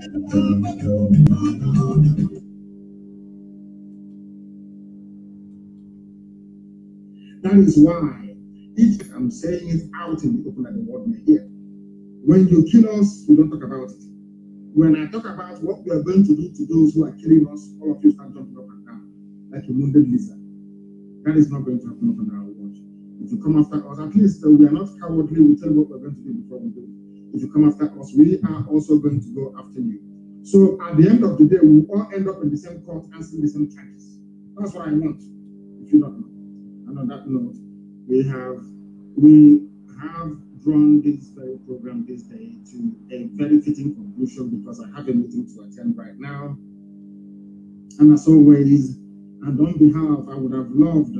That is why, if I'm saying it out in the open at the world may hear, when you kill us, we don't talk about it. When I talk about what we are going to do to those who are killing us, all of you start jumping up and down like a wounded lizard. That is not going to happen on our watch. If you come after us, at least we are not cowardly. We tell you what we're going to do before we do it. If you come after us, we are also going to go after you. So at the end of the day, we will all end up in the same court answering the same charges. That's what I want, if you don't know. And on that note, we have drawn this very program this day to a very fitting conclusion because I have a meeting to attend right now. And as always, and on behalf, I would have loved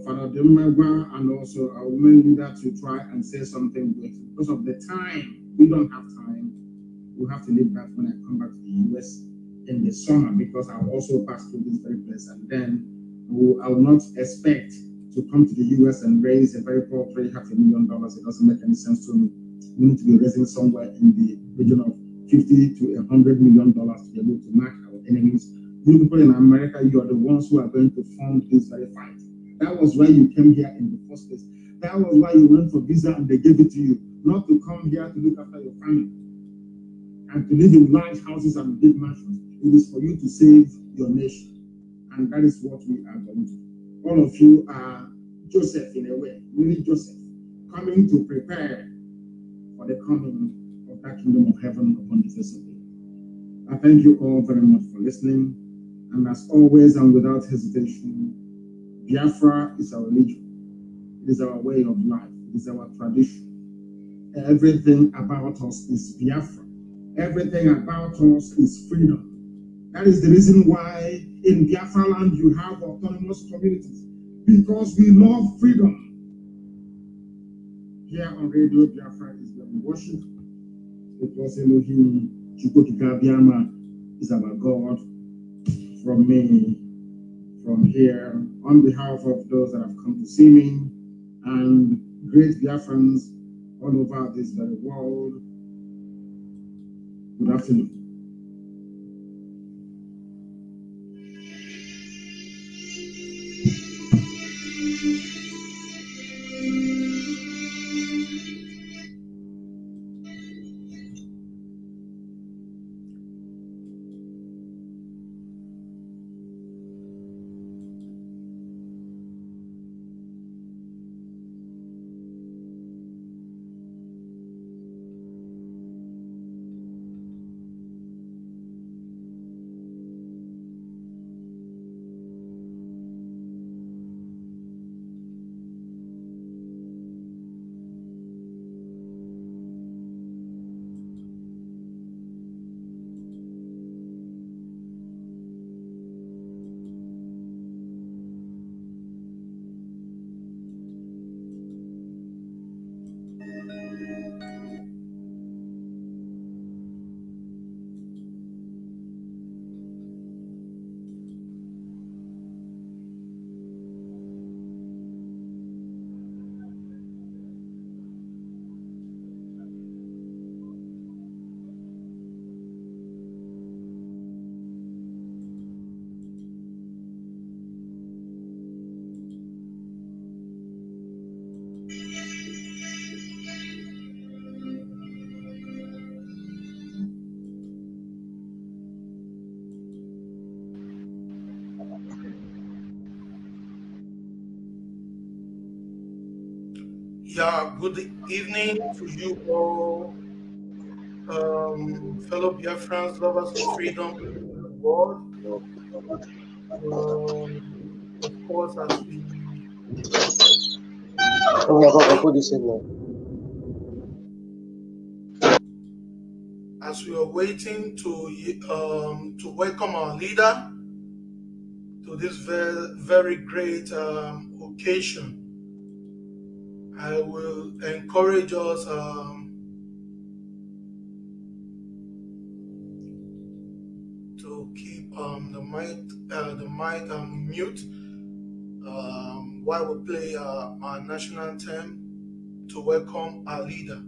Father Demagwa and also our women leader to try and say something, but because of the time, we don't have time. We'll have to leave that when I come back to the US in the summer because I'll also pass through this very place, and then I will not expect to come to the US and raise a very paltry $500,000. It doesn't make any sense to me. We need to be raising somewhere in the region of $50 to $100 million to be able to mark our enemies. You people in America, you are the ones who are going to fund this very fight. That was why you came here in the first place. That was why you went for visa and they gave it to you, not to come here to look after your family and to live in large houses and big mansions. It is for you to save your nation. And that is what we are going to do. All of you are Joseph in a way, really Joseph, coming to prepare for the coming of that kingdom of heaven upon the face of the earth. I thank you all very much for listening. And as always, and without hesitation, Biafra is our religion. It is our way of life. It is our tradition. Everything about us is Biafra. Everything about us is freedom. That is the reason why in Biafra land you have autonomous communities, because we love freedom. Here on Radio Biafra is where we worship, because Elohim Chukwokika Biama is our God. From me, from here, on behalf of those that have come to see me, and great Biafrans all over this very world, good afternoon. Yeah, good evening to you all, fellow Biafrans, lovers of freedom in the world. Of course, as we are waiting to welcome our leader to this very great occasion, I will encourage us to keep the mic mute while we play our national anthem to welcome our leader.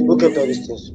Look at all these things.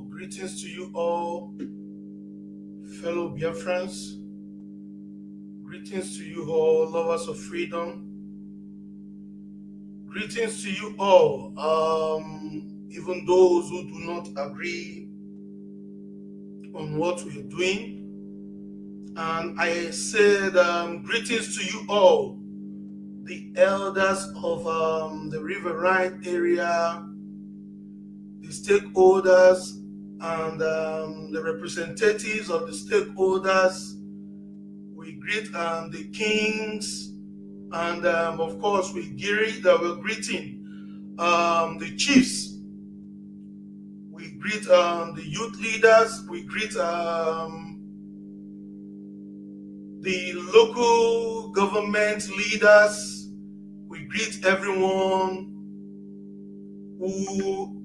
Greetings to you all, fellow Biafrans. Greetings to you all, lovers of freedom. Greetings to you all, even those who do not agree on what we are doing. And I said greetings to you all, the elders of the riverine area, the stakeholders, and the representatives of the stakeholders. We greet the kings, and of course we're greeting the chiefs. We greet the youth leaders. We greet the local government leaders. We greet everyone who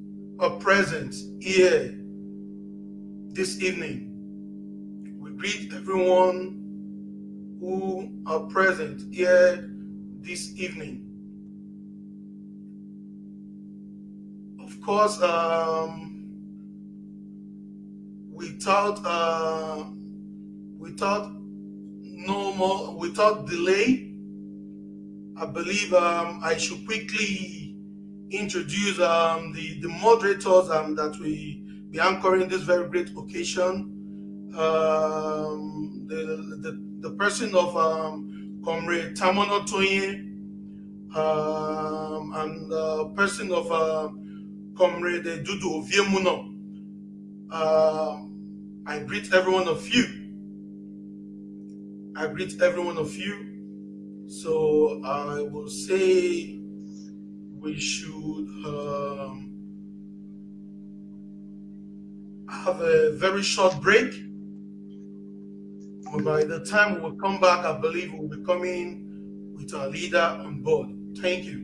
are present here this evening. We greet everyone who are present here this evening. Of course, without delay, I believe I should quickly introduce the moderators that will be anchoring this very great occasion. The person of Comrade Tamono Toye, and the person of Comrade Dudu Oviemuno. I greet every one of you. I greet every one of you. So I will say we should have a very short break. But by the time we will come back, I believe we'll be coming with our leader on board. Thank you.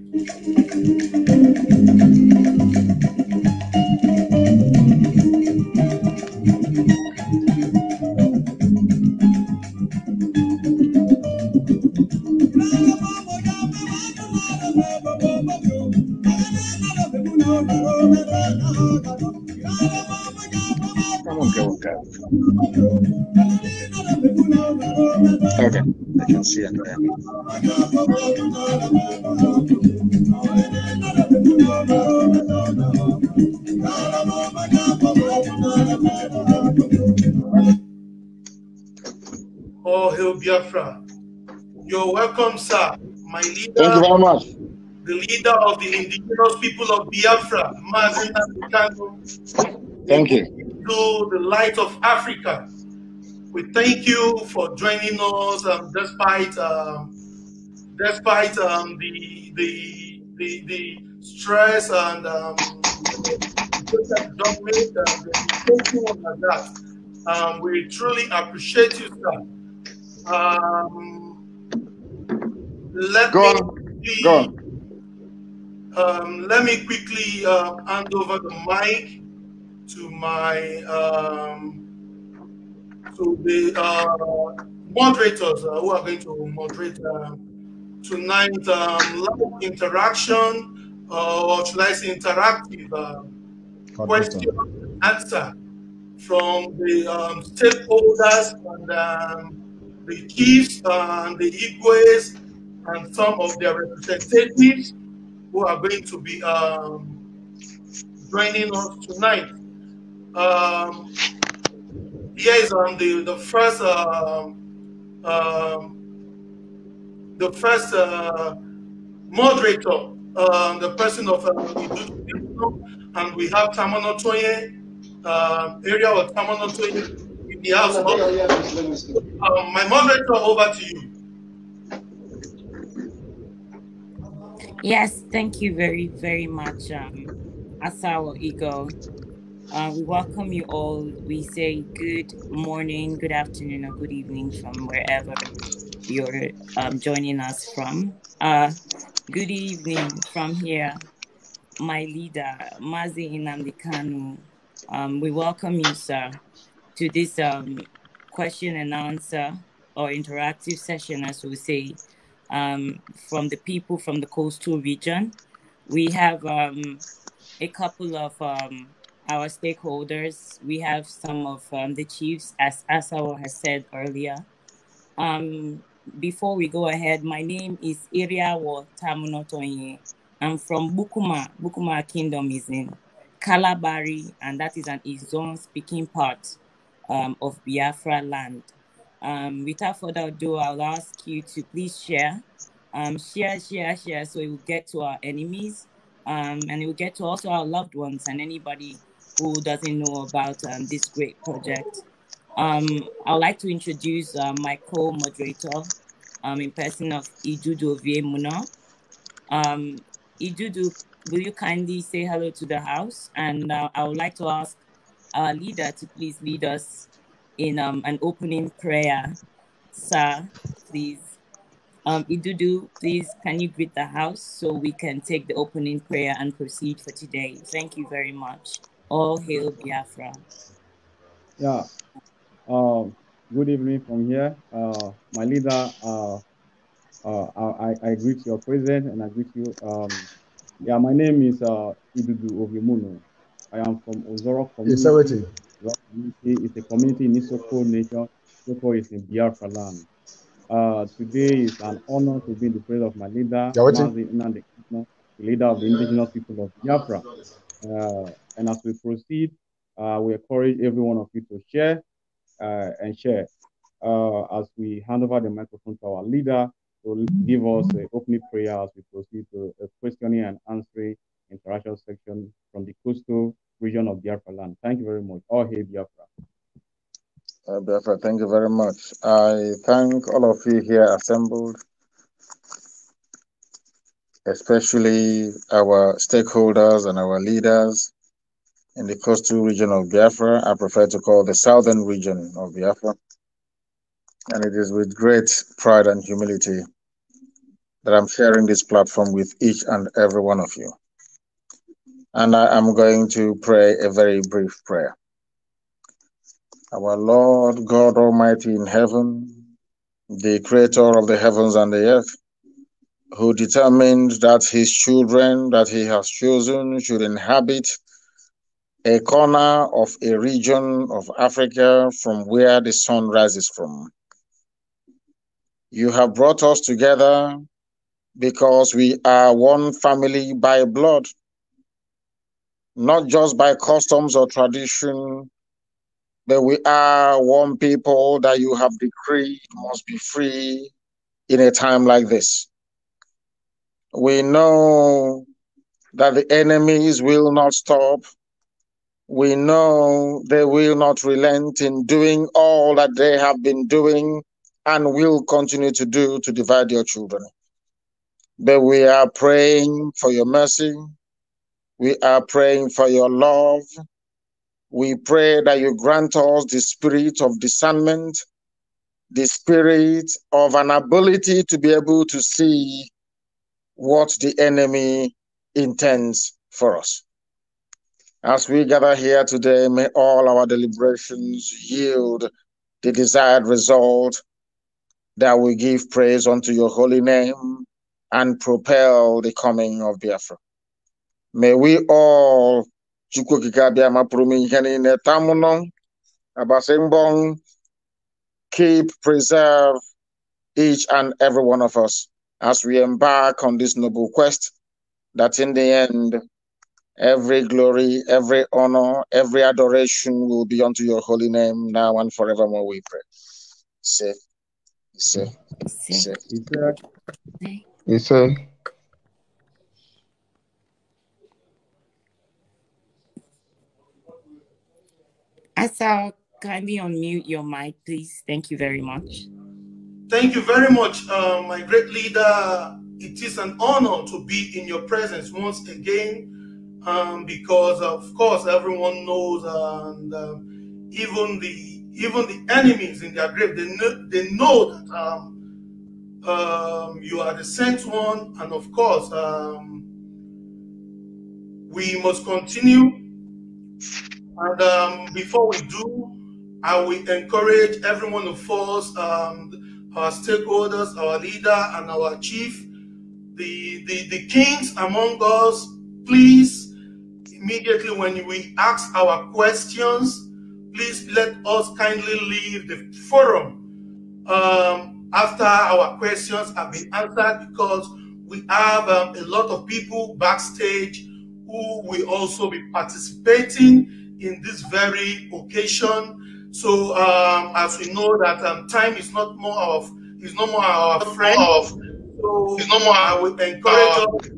Okay. Okay, I can see it there. Oh, hail Biafra. You're welcome, sir. My leader. Thank you very much. The leader of the indigenous people of Biafra, Nnamdi KANU. Thank you. To the light of Africa. We thank you for joining us despite the stress and that. We truly appreciate you, sir. Let me quickly hand over the mic to my to the moderators who are going to moderate tonight's live interaction, or should I say interactive question and answer from the stakeholders and the chiefs and the Igbo's and some of their representatives who are going to be joining us tonight. Here is the first moderator, the person of Igodo, and we have Tamono Toye, area of Tamono Toye in the house. My moderator, over to you. Yes, thank you very, very much, Asawa Igo. We welcome you all. We say good morning, good afternoon, or good evening from wherever you're joining us from. Good evening from here, my leader, Mazi Nnamdi KANU. We welcome you, sir, to this question and answer or interactive session, as we say, from the people from the coastal region. We have a couple of our stakeholders. We have some of the chiefs, as Asawa has said earlier. Before we go ahead, my name is Iriawo Tamunotonye. I'm from Bukuma. Bukuma Kingdom is in Kalabari, and that is an Izon-speaking part of Biafra land. Without further ado, I'll ask you to please share, so it will get to our enemies, and it will get to also our loved ones and anybody who doesn't know about this great project. I'd like to introduce my co-moderator in person of Igodo Oviemuno. Igodo, will you kindly say hello to the house? And I would like to ask our leader to please lead us in an opening prayer. Sir, please. Igodo, please, can you greet the house so we can take the opening prayer and proceed for today? Thank you very much. All hail Biafra. Yeah. Good evening from here. My leader, I greet your presence and I greet you. Yeah, my name is Igodo Oviemuno. I am from Ozoro community. It's a community in Isoko Nation. Isoko is in Biafra land. Today is an honor to be in the presence of my leader, You're waiting? Mazi Nnamdi, the leader of the indigenous people of Biafra. And as we proceed, we encourage every one of you to share and share as we hand over the microphone to our leader to give us an opening prayer as we proceed to a questioning and answering interaction section from the coastal region of Biafra land. Thank you very much. All hail Biafra. Biafra, thank you very much. I thank all of you here assembled, especially our stakeholders and our leaders in the coastal region of Biafra. I prefer to call the southern region of Biafra. And it is with great pride and humility that I'm sharing this platform with each and every one of you. And I am going to pray a very brief prayer. Our Lord God Almighty in heaven, the creator of the heavens and the earth, who determined that his children that he has chosen should inhabit a corner of a region of Africa from where the sun rises from. You have brought us together because we are one family by blood, not just by customs or tradition, but we are one people that you have decreed must be free in a time like this. We know that the enemies will not stop. We know they will not relent in doing all that they have been doing and will continue to do to divide your children. But we are praying for your mercy. We are praying for your love. We pray that you grant us the spirit of discernment, the spirit of an ability to be able to see what the enemy intends for us. As we gather here today, may all our deliberations yield the desired result that we give praise unto your holy name and propel the coming of Biafra. May we all keep, preserve each and every one of us as we embark on this noble quest, that in the end, every glory, every honor, every adoration will be unto your holy name now and forevermore, we pray. Say. Asa, kindly unmute your mic, please. Thank you very much. Thank you very much, my great leader. It is an honor to be in your presence once again, because of course everyone knows, and even the enemies in their grave, they know that you are the sent one, and of course we must continue. And before we do, I will encourage every one of us, our stakeholders, our leader, and our chief, the kings among us, please, immediately when we ask our questions, please let us kindly leave the forum after our questions have been answered, because we have a lot of people backstage who will also be participating in this very occasion. So as we know that time is not more our friend. So I will encourage us,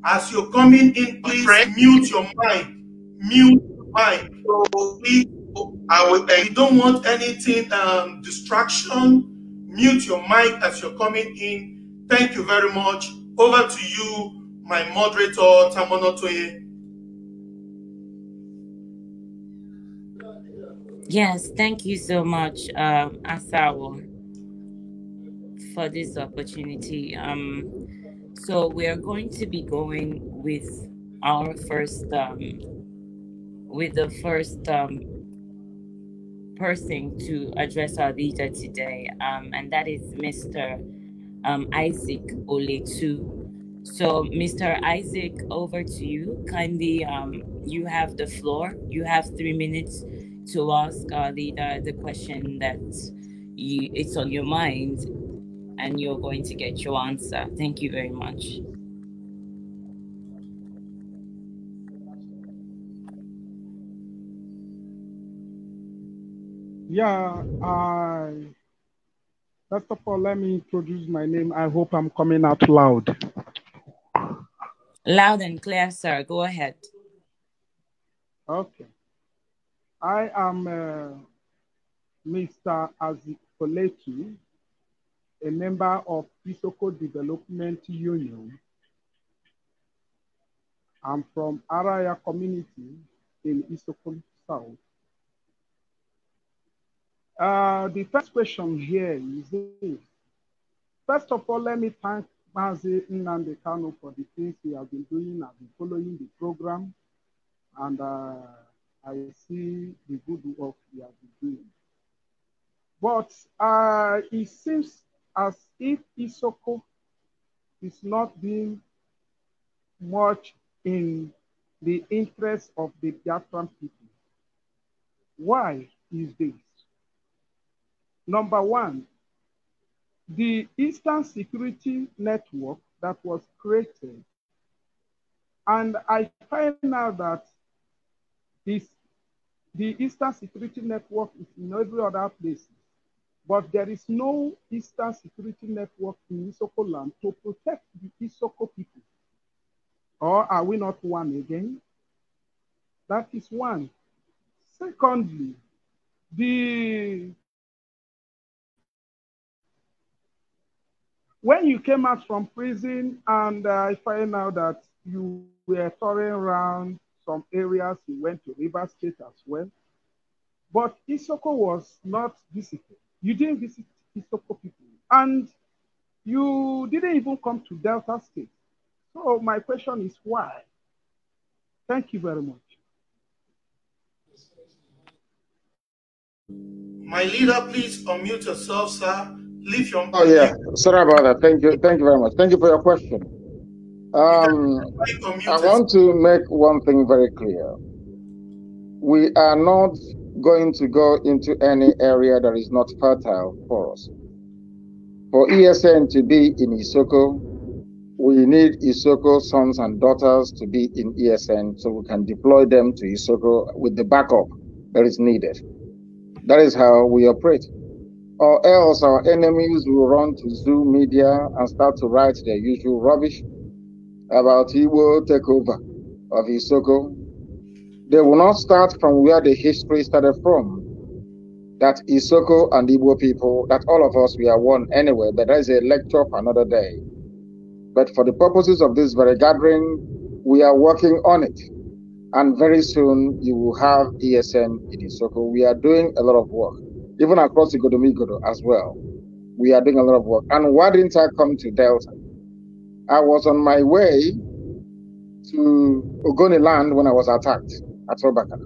as you're coming in, please mute your mic. So please, we don't want anything distraction. Mute your mic as you're coming in. Thank you very much. Over to you, my moderator, Tamonotoye. Yes, thank you so much, Asawo, for this opportunity. So we are going to be going with our first, with the first person to address our leader today, and that is Mr. Isaac Oletu. So, Mr. Isaac, over to you. Kindly, you have the floor. You have 3 minutes to ask our leader the question that it's on your mind. and you're going to get your answer. Thank you very much. Yeah, first of all, let me introduce my name. I hope I'm coming out loud. Loud and clear, sir. Go ahead. Okay. I am Mr. Azikoleki, a member of Isoko Development Union. I'm from Araya community in Isoko South. The first question here is this. First of all, let me thank Mazi Nnamdi KANU for the things he has been doing. I've been following the program, and I see the good work he has been doing. But it seems as if Isoko is not being much in the interest of the Biafran people. Why is this? Number one, the Eastern Security Network that was created, and I find out that the Eastern Security Network is in every other place, but there is no Eastern Security Network in Isoko land to protect the Isoko people. Or are we not one again? That is one. Secondly, when you came out from prison, and I find out that you were touring around some areas, you went to River State as well. But Isoko was not visited. You didn't visit Isoko people. And you didn't even come to Delta State. So my question is why? Thank you very much. My leader, please unmute yourself, sir. Leave your. Oh yeah, sorry about that. Thank you very much. Thank you for your question. I want to make one thing very clear. We are not going to go into any area that is not fertile for us. For ESN to be in Isoko, we need Isoko sons and daughters to be in ESN so we can deploy them to Isoko with the backup that is needed. That is how we operate. Or else our enemies will run to Zoom media and start to write their usual rubbish about Igbo takeover of Isoko. They will not start from where the history started from. That Isoko and Igbo people, that all of us, we are one anyway, but that is a lecture for another day. But for the purposes of this very gathering, we are working on it. And very soon you will have ESN in Isoko. We are doing a lot of work, even across Igodo as well. We are doing a lot of work. And why didn't I come to Delta? I was on my way to Ogoni land when I was attacked at Robaka.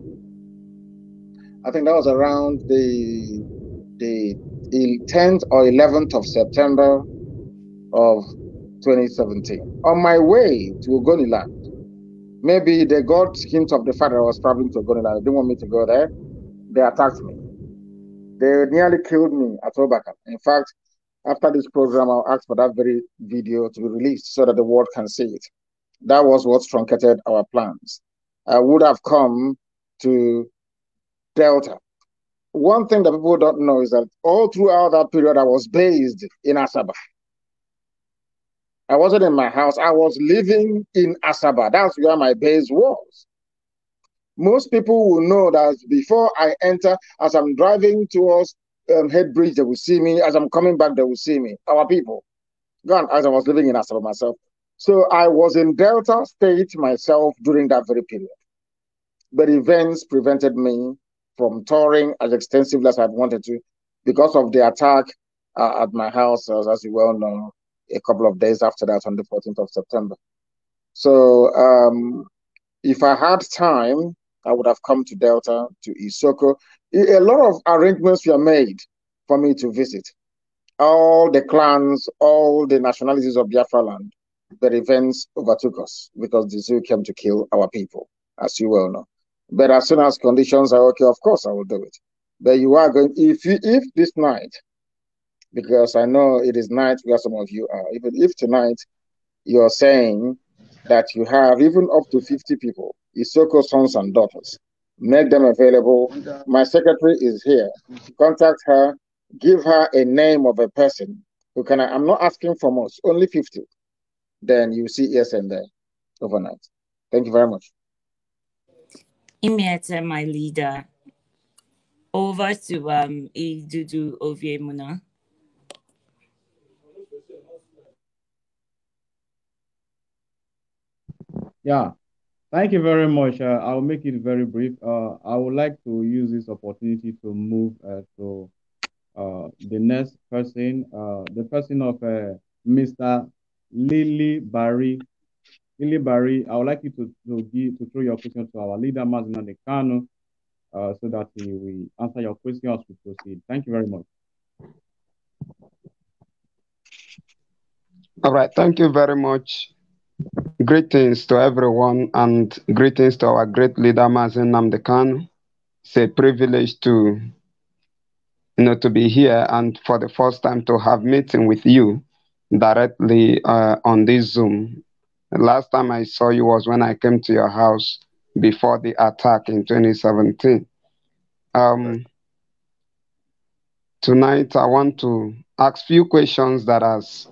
I think that was around the 10th or 11th of September of 2017. On my way to Ogoni land, maybe they got hint of the fact that I was traveling to Ogoni land. They didn't want me to go there. They attacked me. They nearly killed me at Robaka. In fact, after this program, I'll ask for that very video to be released so that the world can see it. That was what truncated our plans. I would have come to Delta. One thing that people don't know is that all throughout that period, I was based in Asaba. I wasn't in my house. I was living in Asaba. That's where my base was. Most people will know that before I enter, as I'm driving towards Head Bridge, they will see me. As I'm coming back, they will see me. Our people. Gone, as I was living in Asaba myself. So I was in Delta State myself during that very period. But events prevented me from touring as extensively as I wanted to because of the attack at my house, as you well know, a couple of days after that on the 14th of September. So if I had time, I would have come to Delta, to Isoko. A lot of arrangements were made for me to visit. All the clans, all the nationalities of Biafra land, the events overtook us because the zoo came to kill our people, as you well know. But as soon as conditions are okay, of course I will do it. But you are going, if this night because I know it is night where some of you are. Even if tonight you're saying that you have even up to 50 people, Isoko sons and daughters, make them available. My secretary is here. Contact her, give her a name of a person who can. I'm not asking for much, only 50. Then you see ESN there overnight. Thank you very much. Imiete, my leader. Over to Idudu Oviemuna. Yeah, thank you very much. I'll make it very brief. I would like to use this opportunity to move to the next person, the person of Mr. Lily Barry. Lily Barry, I would like you to throw your question to our leader, Nnamdi KANU, so that he will answer your question as we proceed. Thank you very much. All right, thank you very much. Greetings to everyone and greetings to our great leader, Nnamdi KANU. It's a privilege to be here and for the first time to have meeting with you directly on this Zoom. The last time I saw you was when I came to your house before the attack in 2017. Tonight I want to ask few questions that has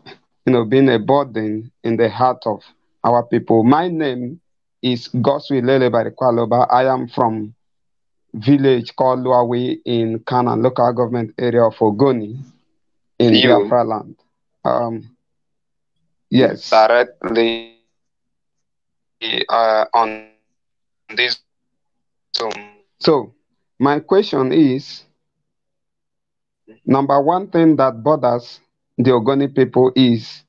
been a burden in the heart of our people. My name is Goswi Lele Barikwaloba. I am from village called Luawe in Kanan, local government area of Ogoni in Biafra land. Yes, directly on this Zoom. So my question is, number one thing that bothers the Ogoni people is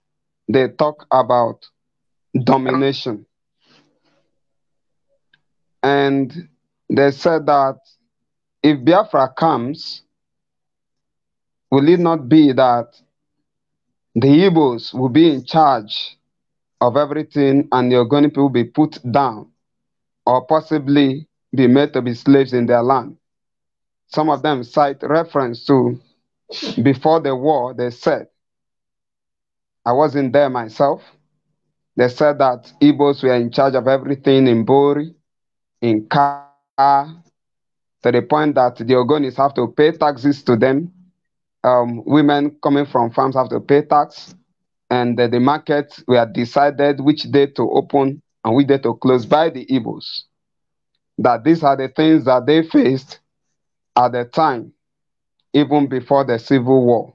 they talk about domination. And they said that if Biafra comes, will it not be that the Igbos will be in charge of everything and the Ogoni people will be put down or possibly be made to be slaves in their land? Some of them cite reference to before the war, they said, I wasn't there myself, they said that Igbos were in charge of everything in Bori, in Ka, to the point that the Ogonis have to pay taxes to them. Women coming from farms have to pay tax, and the markets were decided which day to open and which day to close by the Igbos. That these are the things that they faced at the time, even before the Civil War.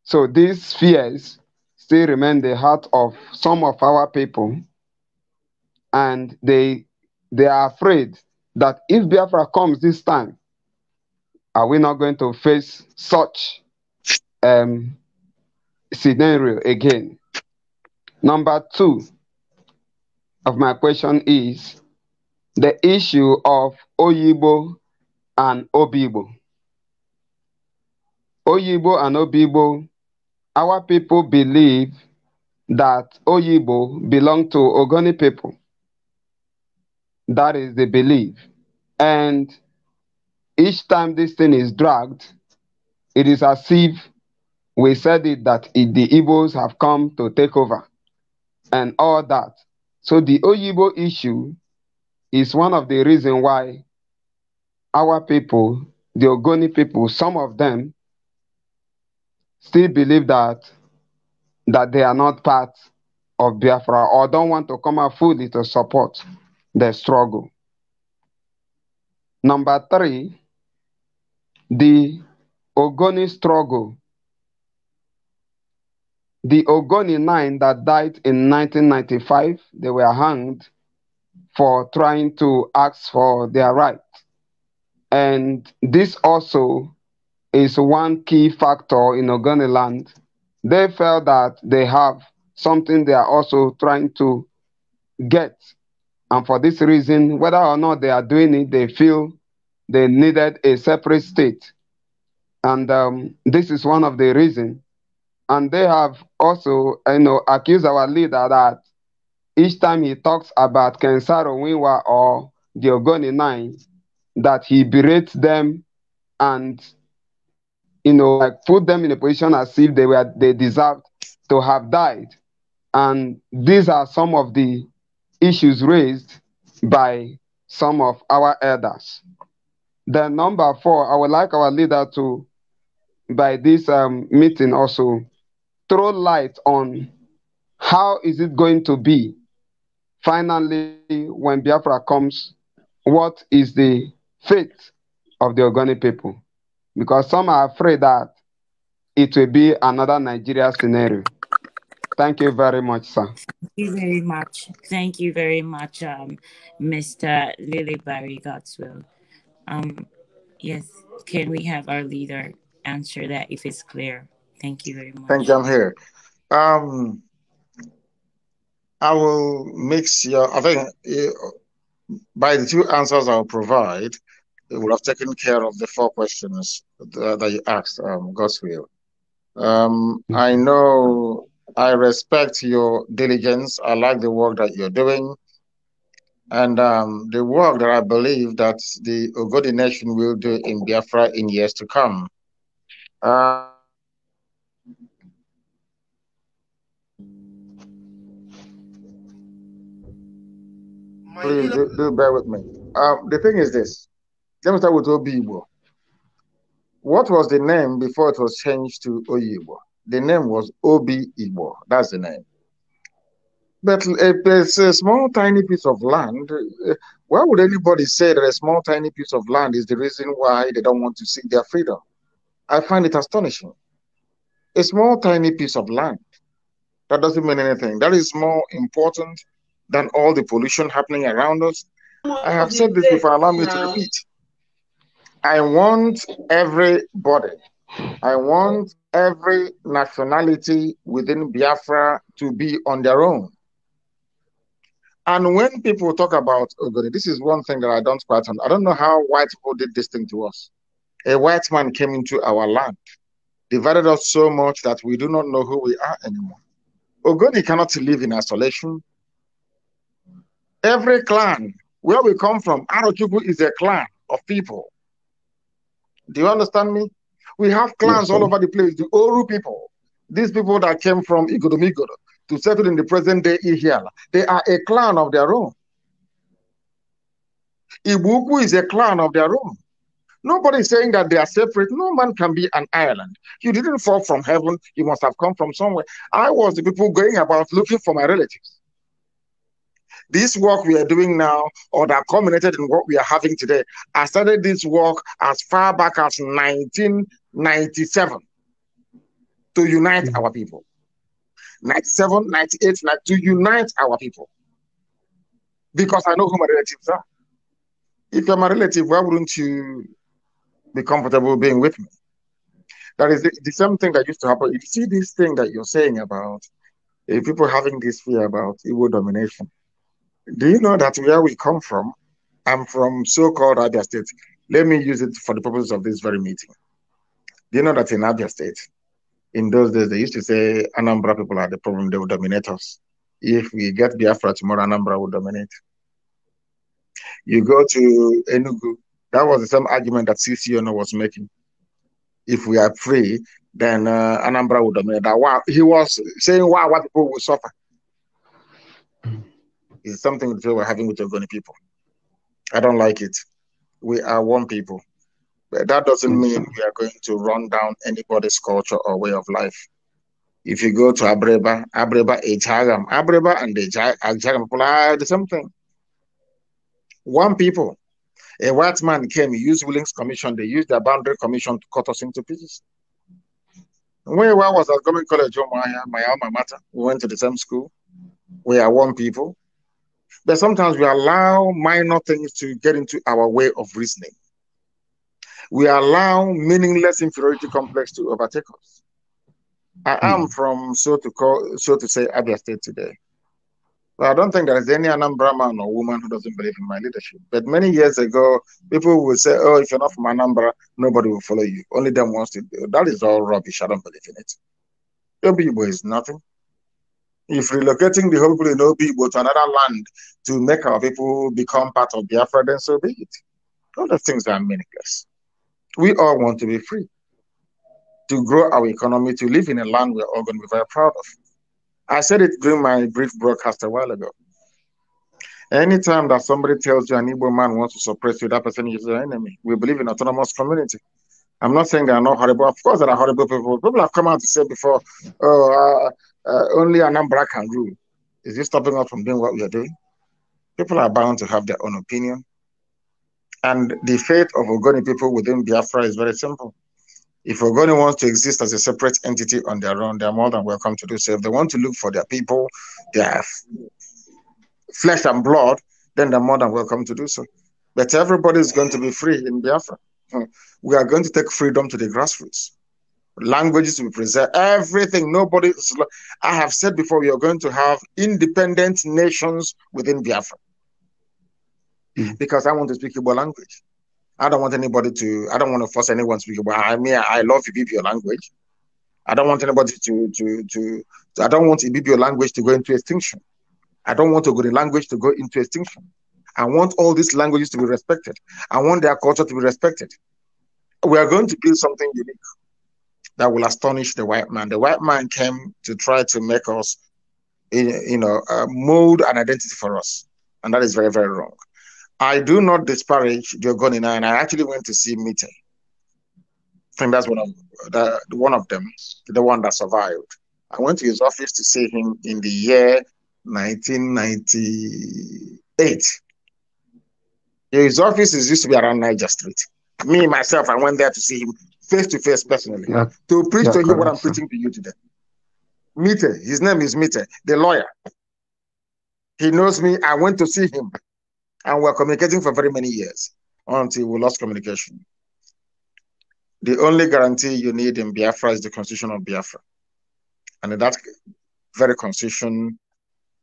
So these fears still remain in the heart of some of our people, and they are afraid that if Biafra comes this time, are we not going to face such scenario again? Number two of my question is the issue of Oyibo and Obibo. Oyibo and Obibo, our people believe that Oyibo belong to Ogoni people. That is the belief. And each time this thing is dragged, it is as if we said it that the Igbos have come to take over and all that. So the Oyibo issue is one of the reasons why our people, the Ogoni people, some of them still believe that they are not part of Biafra or don't want to come out fully to support the struggle. Number three, the Ogoni struggle. The Ogoni 9 that died in 1995, they were hanged for trying to ask for their right. And this also is one key factor in Ogoni land. They felt that they have something they are also trying to get. And for this reason, whether or not they are doing it, they feel they needed a separate state. And this is one of the reasons. And they have also, accused our leader that each time he talks about Kensaro Winwa or the Ogoni 9, that he berates them and like put them in a position as if they deserved to have died. And these are some of the issues raised by some of our elders. Then number 4, I would like our leader to, by this meeting also, throw light on how is it going to be finally when Biafra comes, what is the fate of the Ogoni people? Because some are afraid that it will be another Nigeria scenario. Thank you very much, sir. Thank you very much. Thank you very much, Mr. Lily Barry Godswill. Yes, can we have our leader answer that if it's clear? Thank you very much. Thank you. I'm here. I will mix your. I think by the 2 answers I'll provide, it will have taken care of the 4 questions that you asked, Godswill. I know I respect your diligence. I like the work that you're doing. And the work that I believe that the Ogoni nation will do in Biafra in years to come. Please do bear with me. The thing is this. Let me start with Igbo. What was the name before it was changed to Oyibo? The name was Obi Igbo. That's the name. But if there's a small, tiny piece of land, why would anybody say that a small, tiny piece of land is the reason why they don't want to seek their freedom? I find it astonishing. A small, tiny piece of land, that doesn't mean anything. That is more important than all the pollution happening around us. I have said this before, allow me to repeat. I want everybody, I want every nationality within Biafra to be on their own. And when people talk about Ogoni, this is one thing that I don't quite understand. I don't know how white people did this thing to us. A white man came into our land, divided us so much that we do not know who we are anymore. Ogoni cannot live in isolation. Every clan, where we come from, Arochukwu is a clan of people. Do you understand me? We have clans all over the place. The Oru people, these people that came from Igodo to settle in the present day Ihiala, they are a clan of their own. Ibuku is a clan of their own. Nobody is saying that they are separate. No man can be an island. You didn't fall from heaven. You must have come from somewhere. I was the people going about looking for my relatives. This work we are doing now, or that culminated in what we are having today, I started this work as far back as 1997 to unite our people. 97, 98, to unite our people. Because I know who my relatives are. If you're my relative, why wouldn't you be comfortable being with me? That is the same thing that used to happen. You see this thing that you're saying about people having this fear about Igbo domination. Do you know that where we come from, I'm from so-called Abia State. Let me use it for the purpose of this very meeting. Do you know that in Abia State, in those days, they used to say Anambra people are the problem, they will dominate us. If we get Biafra tomorrow, Anambra will dominate. You go to Enugu, that was the same argument that CCONO was making. If we are free, then Anambra will dominate. That he was saying why white people will suffer. It's something that we're having with the Ogoni people. I don't like it. We are one people. But that doesn't mean we are going to run down anybody's culture or way of life. If you go to Abreba, Ejagam, Abreba and the Ejagam people are the same thing. One people. A white man came, he used Willings Commission, they used their boundary commission to cut us into pieces. When I was at Government College, my alma mater, we went to the same school. We are one people. But sometimes we allow minor things to get into our way of reasoning. We allow meaningless inferiority complex to overtake us. I am from, so to say, Abia State today. But I don't think there is any Anambra man or woman who doesn't believe in my leadership. But many years ago, people will say, oh, if you're not from Anambra, nobody will follow you. Only them wants to do. That is all rubbish. I don't believe in it. Obibo is nothing. If relocating the whole people in Obibo to another land to make our people become part of Biafra, then so be it. All those things are meaningless. We all want to be free. to grow our economy, to live in a land we're all going to be very proud of. I said it during my brief broadcast a while ago. Anytime that somebody tells you an Igbo man wants to suppress you, that person is your enemy. We believe in autonomous community. I'm not saying they are not horrible. Of course, there are horrible people. People have come out to say before, only Anambra can rule. Is this stopping us from doing what we are doing? People are bound to have their own opinion. And the fate of Ogoni people within Biafra is very simple. If Ogoni wants to exist as a separate entity on their own, they're more than welcome to do so. If they want to look for their people, their flesh and blood, then they're more than welcome to do so. But everybody is going to be free in Biafra. We are going to take freedom to the grassroots. Languages will be preserved, everything. Nobody. I have said before, we are going to have independent nations within Biafra. Because I want to speak Igbo language. I don't want anybody to. I don't want to force anyone to speak Igbo. I mean, I love Ibibio language. I don't want anybody to. I don't want Ibibio language to go into extinction. I don't want Ogoni language to go into extinction. I want all these languages to be respected. I want their culture to be respected. We are going to build something unique that will astonish the white man. The white man came to try to make us, mold an identity for us. And that is very, very wrong. I do not disparage the Ogoni, and I actually went to see Mite. I think that's one of them, the one that survived. I went to his office to see him in the year 1998. His office used to be around Niger Street. Me, myself, I went there to see him face to face personally, to preach to him what I'm preaching to you today. Mite, his name is Mite, the lawyer. He knows me. I went to see him, and we're communicating for very many years until we lost communication. The only guarantee you need in Biafra is the Constitution of Biafra. And in that very Constitution,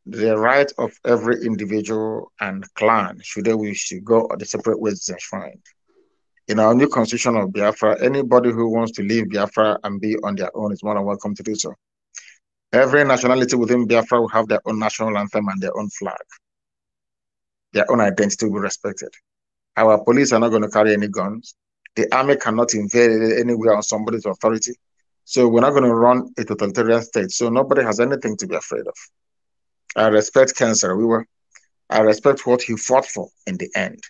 the right of every individual and clan, should they wish to go the separate ways, is enshrined. In our new Constitution of Biafra, anybody who wants to leave Biafra and be on their own is more than welcome to do so. Every nationality within Biafra will have their own national anthem and their own flag. Their own identity will be respected. Our police are not going to carry any guns. The army cannot invade anywhere on somebody's authority. So we're not going to run a totalitarian state. So nobody has anything to be afraid of. I respect Cancer. I respect what he fought for in the end.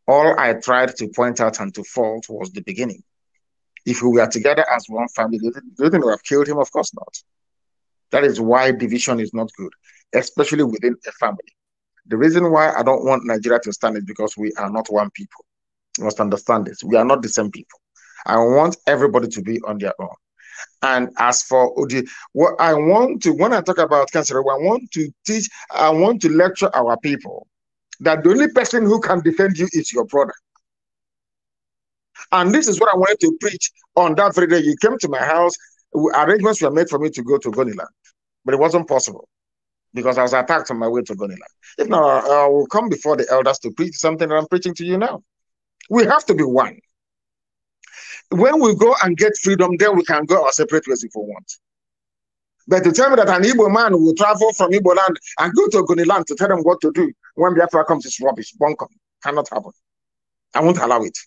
All I tried to point out and to fault was the beginning. If we were together as one family, do you think we have killed him? Of course not. That is why division is not good, especially within a family. The reason why I don't want Nigeria to stand is because we are not one people. You must understand this. We are not the same people. I want everybody to be on their own. And as for what I want to, when I talk about cancer, I want to teach, I want to lecture our people that the only person who can defend you is your brother. And this is what I wanted to preach on that very day. You came to my house, arrangements were made for me to go to Goniland, but it wasn't possible because I was attacked on my way to Goniland. If not, I will come before the elders to preach something that I'm preaching to you now. We have to be one. When we go and get freedom, then we can go our separate ways if we want. But to tell me that an Igbo man will travel from Igbo land and go to Goniland to tell them what to do when Biafra comes is rubbish. Bunkum. Cannot happen. I won't allow it.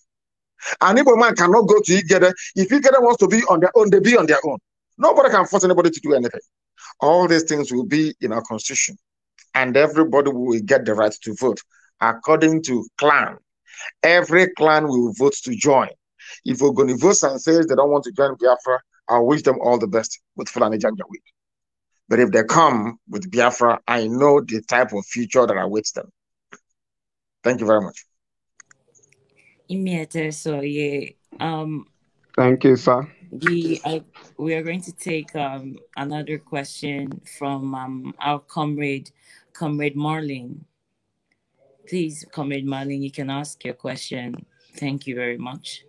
An Igbo man cannot go to Igede. If Igede wants to be on their own, they be on their own. Nobody can force anybody to do anything. All these things will be in our constitution. And everybody will get the right to vote according to clan. Every clan will vote to join. If Ogoni votes and says they don't want to join Biafra, I wish them all the best with Fulani Janjaweed. But if they come with Biafra, I know the type of future that awaits them. Thank you very much. Thank you, sir. We are going to take another question from our comrade Marlene. Please, Comrade Marlene, you can ask your question. Thank you very much.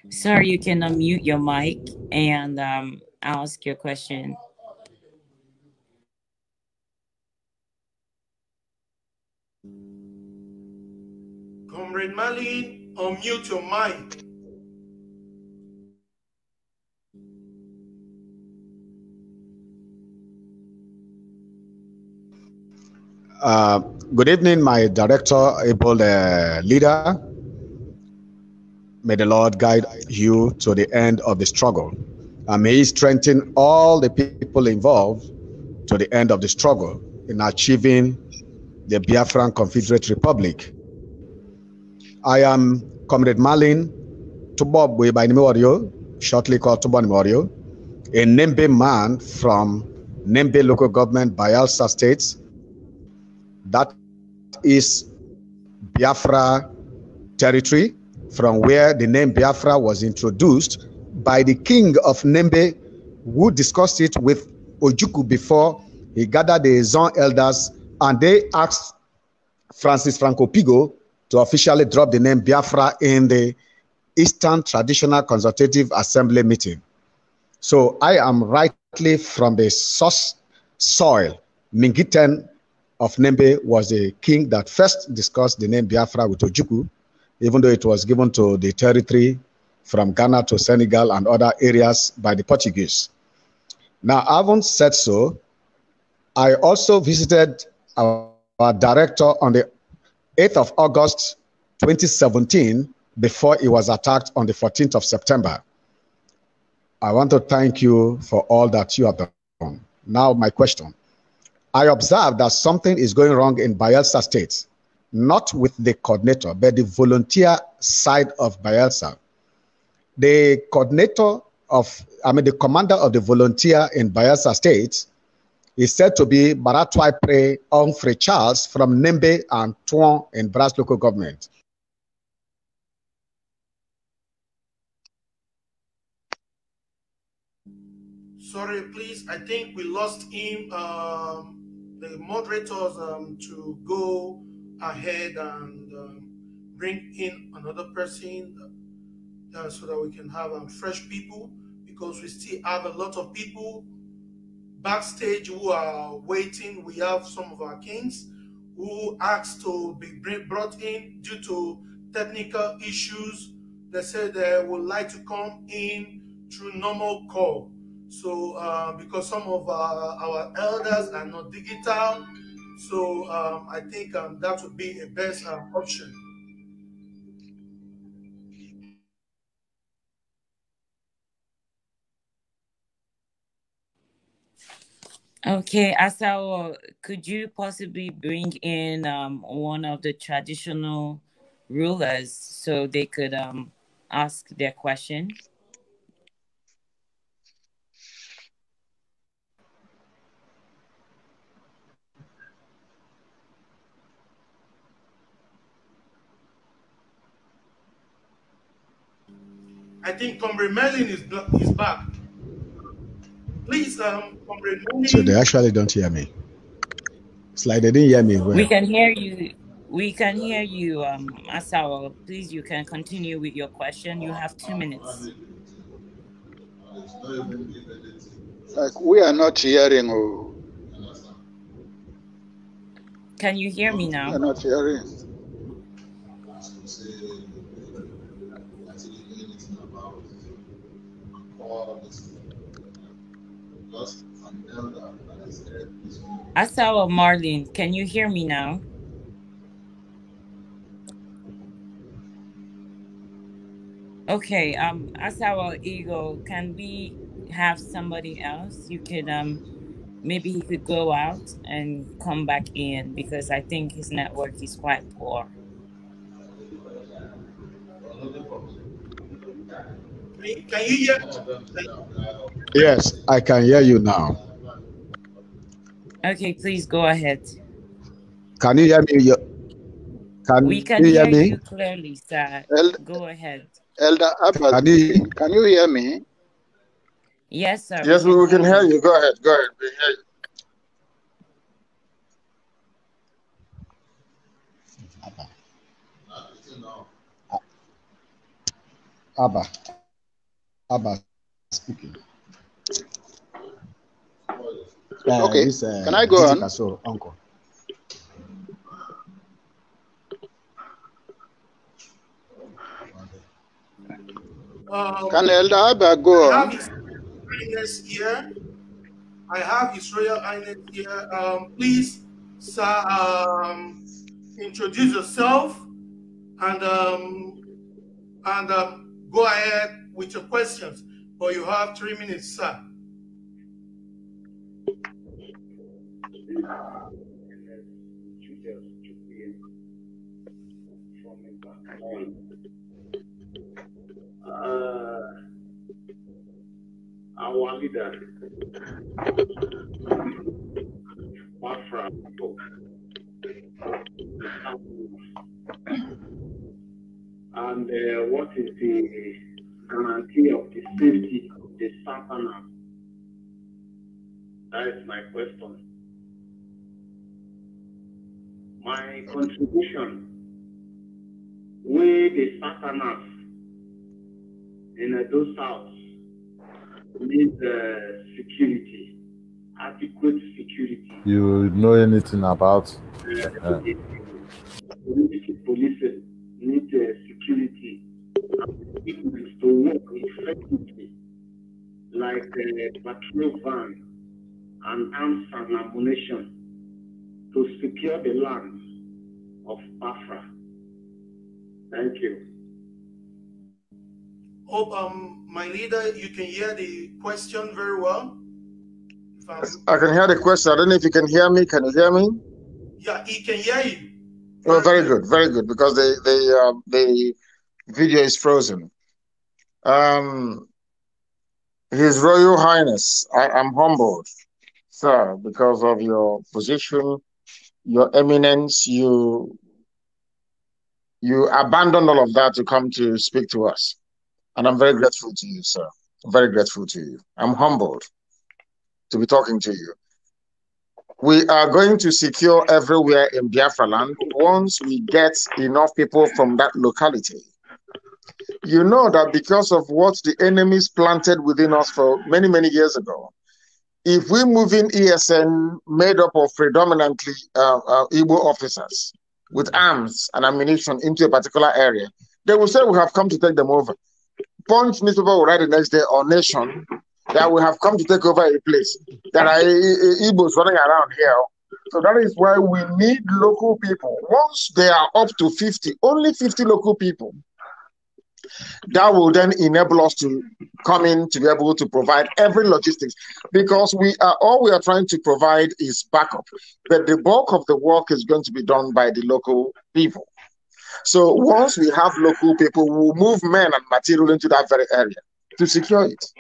Sir, you can unmute your mic and ask your question. Comrade Marlene, unmute your mic. Good evening, my director, able leader. May the Lord guide you to the end of the struggle. And may He strengthen all the people involved to the end of the struggle in achieving the Biafran Confederate Republic. I am Comrade Malin Tubobwe by Nimewario, shortly called Tubo Nimewario, a Nembe man from Nembe local government, Bayelsa State. That is Biafra territory, from where the name Biafra was introduced by the king of Nembe, who discussed it with Ojukwu before he gathered the Zon elders, and they asked Francis Franco Pigo to officially drop the name Biafra in the Eastern Traditional Consultative Assembly meeting. So I am rightly from the source soil. Mingiten of Nembe was the king that first discussed the name Biafra with Ojukwu, even though it was given to the territory from Ghana to Senegal and other areas by the Portuguese. Now, having said so, I also visited our director on the 8th of August 2017 before he was attacked on the 14th of September. I want to thank you for all that you have done. Now, my question. I observed that something is going wrong in Bayelsa State, not with the coordinator, but the volunteer side of Bayelsa. The coordinator of, the commander of the volunteer in Bayelsa State is said to be Baratwai Pre Onfre Charles from Nembe and Tuon in Brass local government. Sorry, please. I think we lost him. The moderators to go ahead and bring in another person so that we can have fresh people, because we still have a lot of people backstage who are waiting. We have some of our kings who asked to be brought in due to technical issues. They said they would like to come in through normal call. So because some of our elders are not digital, so I think that would be a best option. Okay, Asao, could you possibly bring in one of the traditional rulers so they could ask their question? I think Comrade Merlin is back. Please, Comrade Merlin. So they actually don't hear me. It's like they didn't hear me well. We can hear you. We can hear you, Asao. Please, you can continue with your question. You have 2 minutes. Like, we are not hearing. Can you hear me now? We are not hearing. Asao Marlin, can you hear me now? Okay, Asao Ego, can we have somebody else? You could maybe he could go out and come back in, because I think his network is quite poor. Can you hear? Yes, I can hear you now. Okay, please go ahead. Can you hear me? We can hear you clearly, sir. Go ahead. Elder Abba, can you hear me? Yes, sir. Yes, we can hear you. Go ahead. Go ahead. We hear you. Abba speaking. Okay. This, can I go on? Uncle. Can Elder Abba go on? I have His Royal Highness here. Please, Sir, introduce yourself and go ahead with your questions. But you have 3 minutes, sir. Our leader, Biafra, and what is the guarantee of the safety of the Southerners? That is my question. My contribution with the Southerners in those South need security, adequate security. You know anything about policing need security people to work effectively, like patrol van and arms and ammunition to secure the land of Biafra. Thank you. Hope my leader, you can hear the question very well. I can hear the question. I don't know if you can hear me. Can you hear me? Yeah, he can hear you. Oh, very good, because the video is frozen. His Royal Highness, I'm humbled, sir, because of your position, your eminence. You abandoned all of that to come to speak to us. And I'm very grateful to you, sir. Very grateful to you. I'm humbled to be talking to you. We are going to secure everywhere in Biafra land once we get enough people from that locality. You know that because of what the enemies planted within us for many, many years ago, if we move in ESN made up of predominantly Igbo officers with arms and ammunition into a particular area, they will say we have come to take them over. Punch newspaper will write the next day, or Nation, that we have come to take over a place. There are Igbos running around here. So that is why we need local people. Once they are up to 50, only 50 local people, that will then enable us to come in to be able to provide every logistics, because all we are trying to provide is backup. But the bulk of the work is going to be done by the local people. So once we have local people, we'll move men and material into that very area to secure it.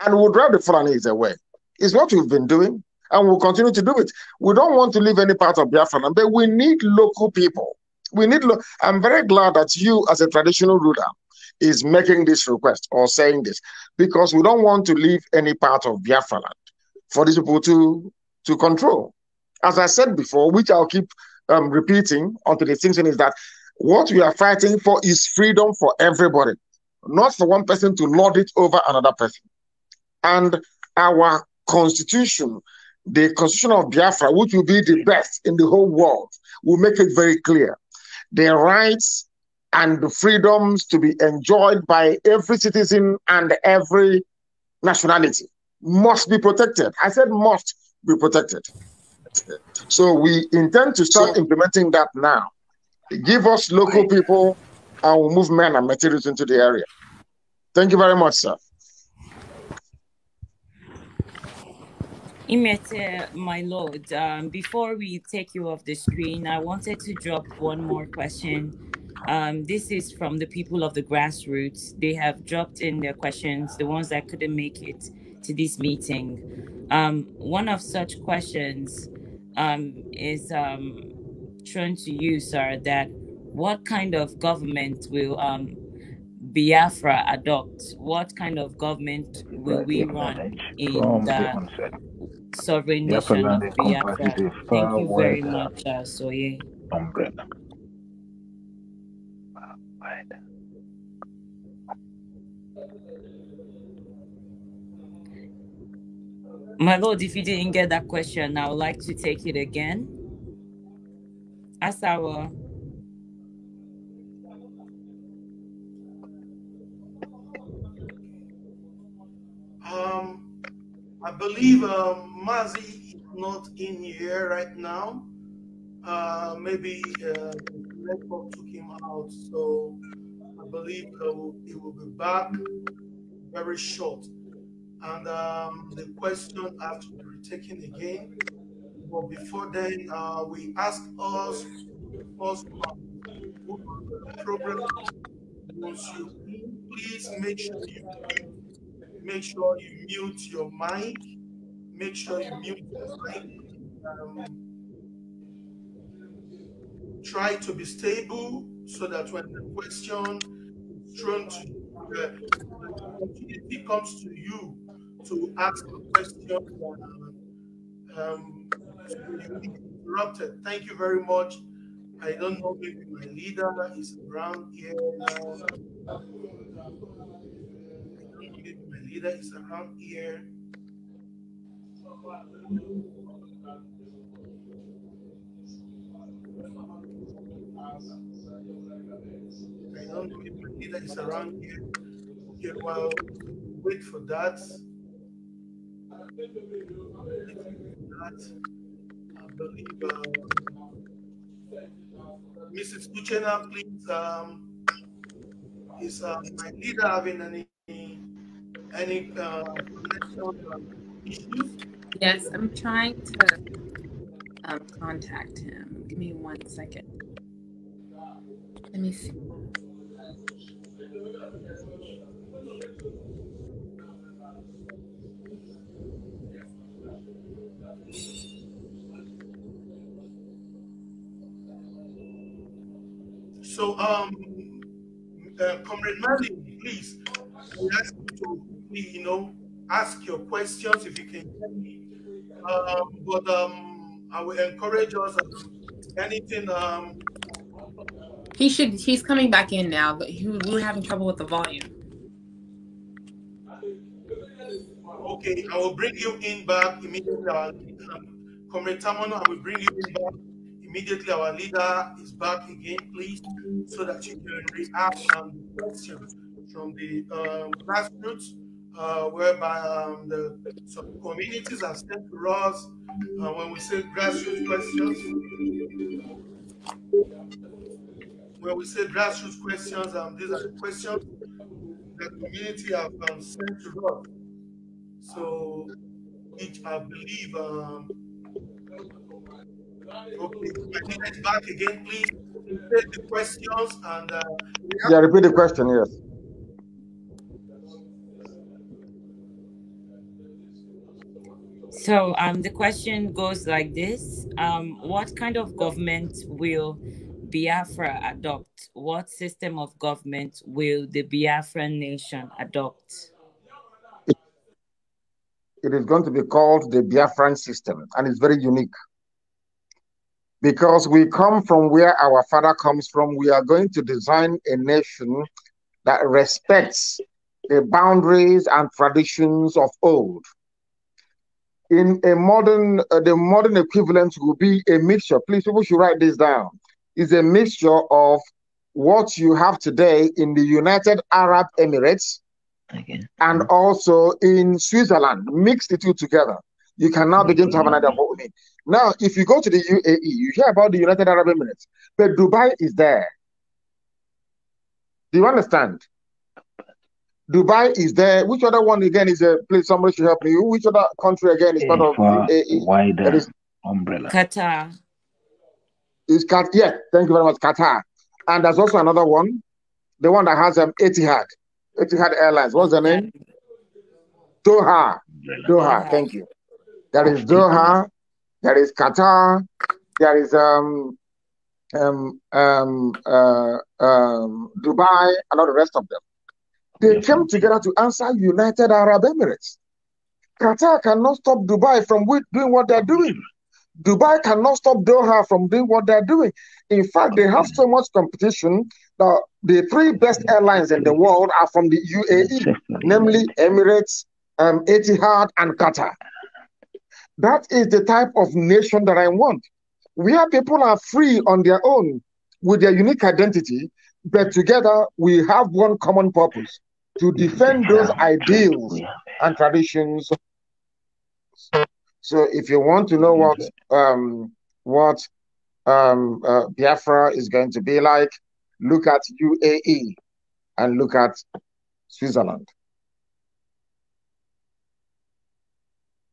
And we'll drive the Fulani away. It's what we've been doing, and we'll continue to do it. We don't want to leave any part of Biafra, but we need local people. I'm very glad that you, as a traditional ruler, is making this request or saying this, because we don't want to leave any part of Biafra land for these people to control. As I said before, which I'll keep repeating until the distinction, is that what we are fighting for is freedom for everybody, not for one person to lord it over another person. And our constitution, the constitution of Biafra, which will be the best in the whole world, will make it very clear. The rights and the freedoms to be enjoyed by every citizen and every nationality must be protected. I said must be protected. So we intend to start implementing that now. Give us local people, and we'll move men and materials into the area. Thank you very much, sir. Imete, my lord, before we take you off the screen, I wanted to drop one more question. This is from the people of the grassroots. They have dropped in their questions, the ones that couldn't make it to this meeting. One of such questions is thrown to you, sir, that what kind of government will Biafra adopt? What kind of government will we run in the sovereign nation of Biafra? Thank you very much, Soye. Umbrella. My lord, if you didn't get that question, I would like to take it again. Asawa. I believe Mazi is not in here right now. maybe the network took him out. So I believe he will be back very short. And the question have to be retaken again. But before then, we ask us first who on the program. Once you in, please make sure you mute your mic. Make sure you mute your mic. Try to be stable so that when the question is thrown to you, the opportunity comes to you to ask a question. So you will be interrupted. Thank you very much. I don't know, maybe my leader is around here now. I don't know, maybe my leader is around here. I don't know if my leader is around here. Okay, well, wait for that. I believe Mrs. Uchena, please. Is my leader having any connection issues? Yes, I'm trying to contact him. Give me 1 second. Let me see. So, Comrade Mali, please, I ask you to quickly, ask your questions if you can hear me. But I will encourage us. Anything. He's coming back in now, but we were having trouble with the volume. Okay, I will bring you in back immediately. Comrade Tamono, I will bring you in back immediately. Our leader is back again, please, so that you can react on the questions from the grassroots, whereby some communities are sent to us when we say grassroots questions. When we say grassroots questions, these are the questions that the community have sent to us. So, each, I believe, okay, my leader is back again, please. Take the questions and yeah, repeat the question, yes. So the question goes like this. What kind of government will Biafra adopt? What system of government will the Biafran nation adopt? It is going to be called the Biafran system, and it's very unique. Because we come from where our father comes from, we are going to design a nation that respects the boundaries and traditions of old. In a modern, the modern equivalent will be a mixture. Please, people should write this down. It's a mixture of what you have today in the United Arab Emirates and also in Switzerland. Mix the two together. You can now begin to have an idea of what we mean. Now, if you go to the UAE, you hear about the United Arab Emirates, but Dubai is there. Do you understand? Dubai is there. Which other one again is a place? Somebody should help me. Which other country again is part of UAE? Wider umbrella. Qatar. Is Qatar? Yeah, thank you very much, Qatar. And there's also another one, the one that has Etihad Airlines. What's the name? Doha. Doha. Thank you. There is Doha. There is Qatar. There is Dubai. And all the rest of them. They came together to answer United Arab Emirates. Qatar cannot stop Dubai from doing what they're doing. Dubai cannot stop Doha from doing what they're doing. In fact, they have so much competition that the three best airlines in the world are from the UAE, namely Emirates, Etihad, and Qatar. That is the type of nation that I want, where people are free on their own with their unique identity, but together we have one common purpose: to defend those ideals and traditions. So if you want to know what Biafra is going to be like. Look at UAE and look at Switzerland.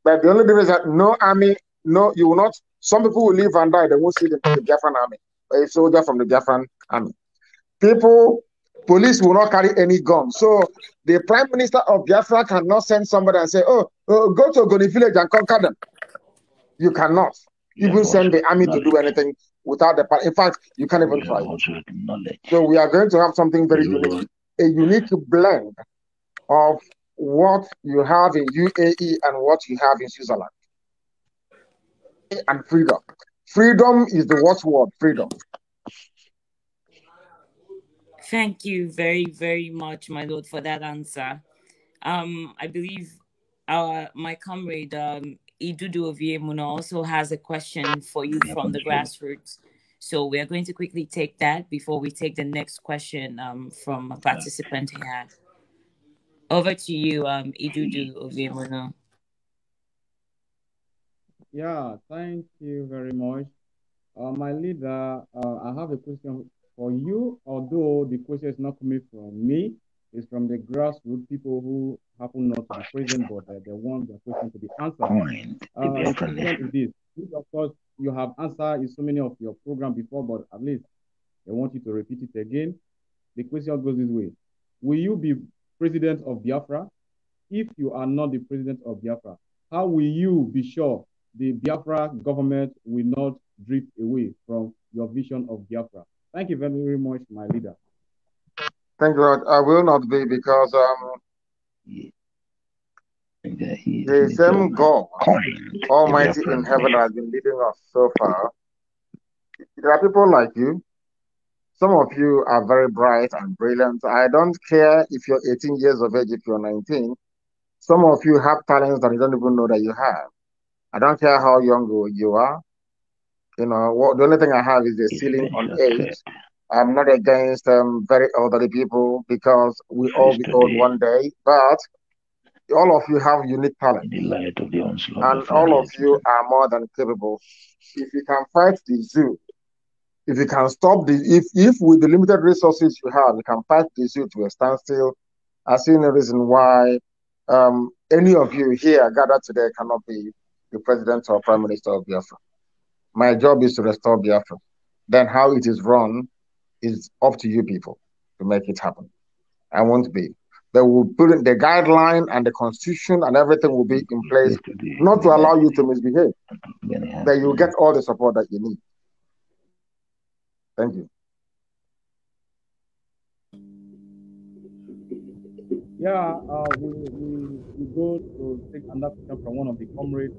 But the only difference is that no army, no, you will not. Some people will live and die. They won't see the Biafran army, a soldier from the Biafran army. Police will not carry any guns. So the prime minister of Biafra cannot send somebody and say, oh go to Ogoni village and conquer them. You cannot even send the army to do anything without the. In fact, you can't even try. So we are going to have something very unique, a unique blend of what you have in UAE and what you have in Switzerland. And freedom. Freedom is the watchword, freedom. Thank you very, very much, my lord, for that answer. I believe my comrade Igodo Oviemuno also has a question for you from the grassroots. So we are going to quickly take that before we take the next question from a participant here. Over to you, Igodo Oviemuno. Yeah, thank you very much. My leader, I have a question for you, although the question is not coming from me. It's from the grassroots people who happen not to be present, but they want their question to be answered. The question is this. Of course, you have answered in so many of your programs before, but at least I want you to repeat it again. The question goes this way. Will you be president of Biafra? If you are not the president of Biafra, how will you be sure the Biafra government will not drift away from your vision of Biafra? Thank you very, very much, my leader. Thank you, Lord. I will not be, because the same God, Almighty in heaven, has been leading us so far. There are people like you. Some of you are very bright and brilliant. I don't care if you're 18 years of age, if you're 19. Some of you have talents that you don't even know that you have. I don't care how young you are. You know, the only thing I have is the ceiling on age. I'm not against very elderly people, because we all be old one day. But all of you have unique talent, and all of you are more than capable. If you can fight the zoo, if you can stop if with the limited resources you have, you can fight the zoo to a standstill, I see no reason why any of you here gathered today cannot be the president or prime minister of Biafra. My job is to restore Biafra. Then how it is run is up to you people to make it happen. I won't be. They will put in the guideline and the constitution and everything will be in place, not to allow you to misbehave. Then you'll get all the support that you need. Thank you. Yeah, we go to take another question from one of the comrades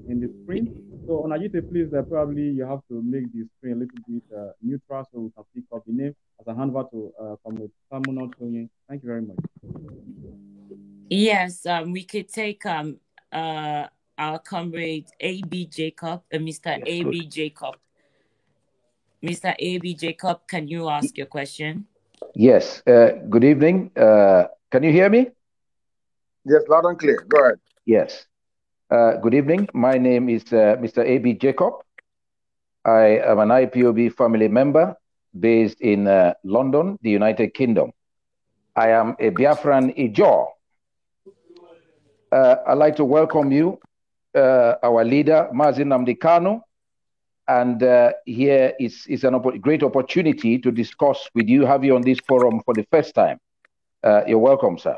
in the screen. So, Onajite, please, probably you have to make the screen a little bit neutral so we can pick up the name as a handler to comrade Samuel Tony. Thank you very much. Yes, we could take our comrade A.B. Jacob, Mr. Yes, A.B. Jacob. Mr. A.B. Jacob, can you ask your question? Yes, good evening. Can you hear me? Yes, loud and clear. Go ahead. Yes. Good evening. My name is Mr. A.B. Jacob. I am an IPOB family member based in London, the United Kingdom. I am a Biafran Ijaw. I'd like to welcome you, our leader, Nnamdi KANU. And here is a great opportunity to discuss with you, have you on this forum for the first time. You're welcome, sir.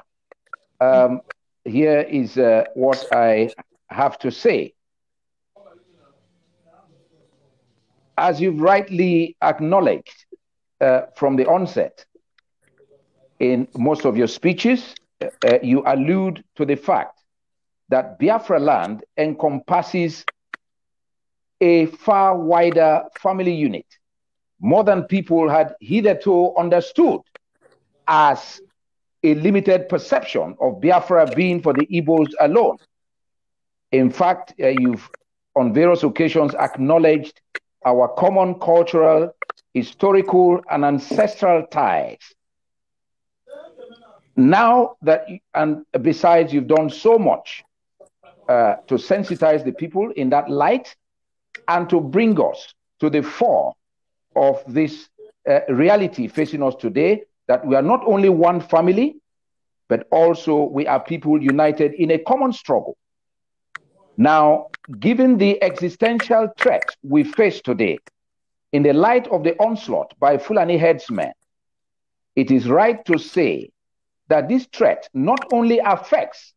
Here is what I have to say. As you've rightly acknowledged from the onset, in most of your speeches, you allude to the fact that Biafra land encompasses a far wider family unit, more than people had hitherto understood, as a limited perception of Biafra being for the Igbos alone. In fact, you've on various occasions acknowledged our common cultural, historical, and ancestral ties. Now that, and besides, you've done so much to sensitize the people in that light and to bring us to the fore of this reality facing us today, that we are not only one family, but also we are people united in a common struggle. Now, given the existential threat we face today, in the light of the onslaught by Fulani headsmen, it is right to say that this threat not only affects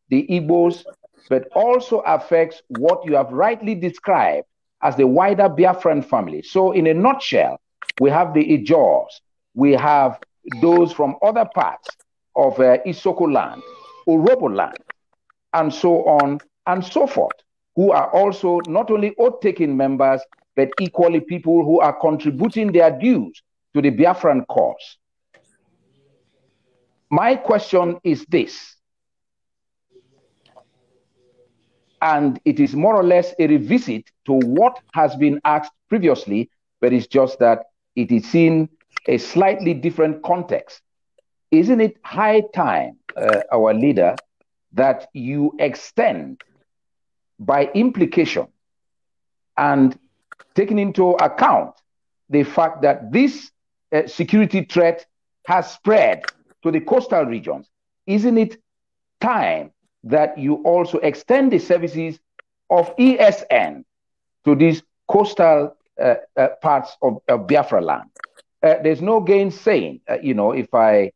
the Igbos, but also affects what you have rightly described as the wider Biafran family. So in a nutshell, we have the Ijors, we have those from other parts of Isoko land, Orobo land, and so on and so forth, who are also not only oath-taking members, but equally people who are contributing their dues to the Biafran cause. My question is this, and it is more or less a revisit to what has been asked previously, but it's just that it is in a slightly different context. Isn't it high time, our leader, that you extend by implication and taking into account the fact that this security threat has spread to the coastal regions? Isn't it time that you also extend the services of ESN to these coastal parts of Biafra land? There's no gainsaying, if I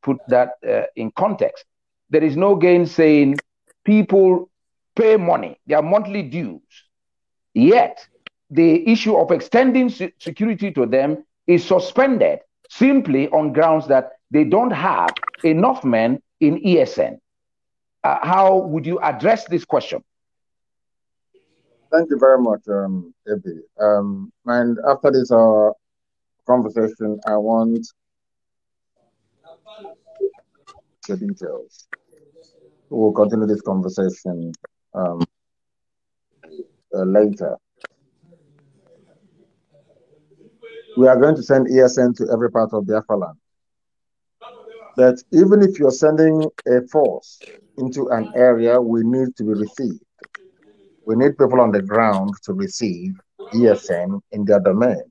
put that in context. There is no gainsaying people pay money, their monthly dues. Yet, the issue of extending security to them is suspended simply on grounds that they don't have enough men in ESN. How would you address this question? Thank you very much, Ebi. And after this conversation, I want the details. We'll continue this conversation later. We are going to send ESN to every part of Biafra land. But even if you're sending a force into an area, we need to be received. We need people on the ground to receive ESN in their domain.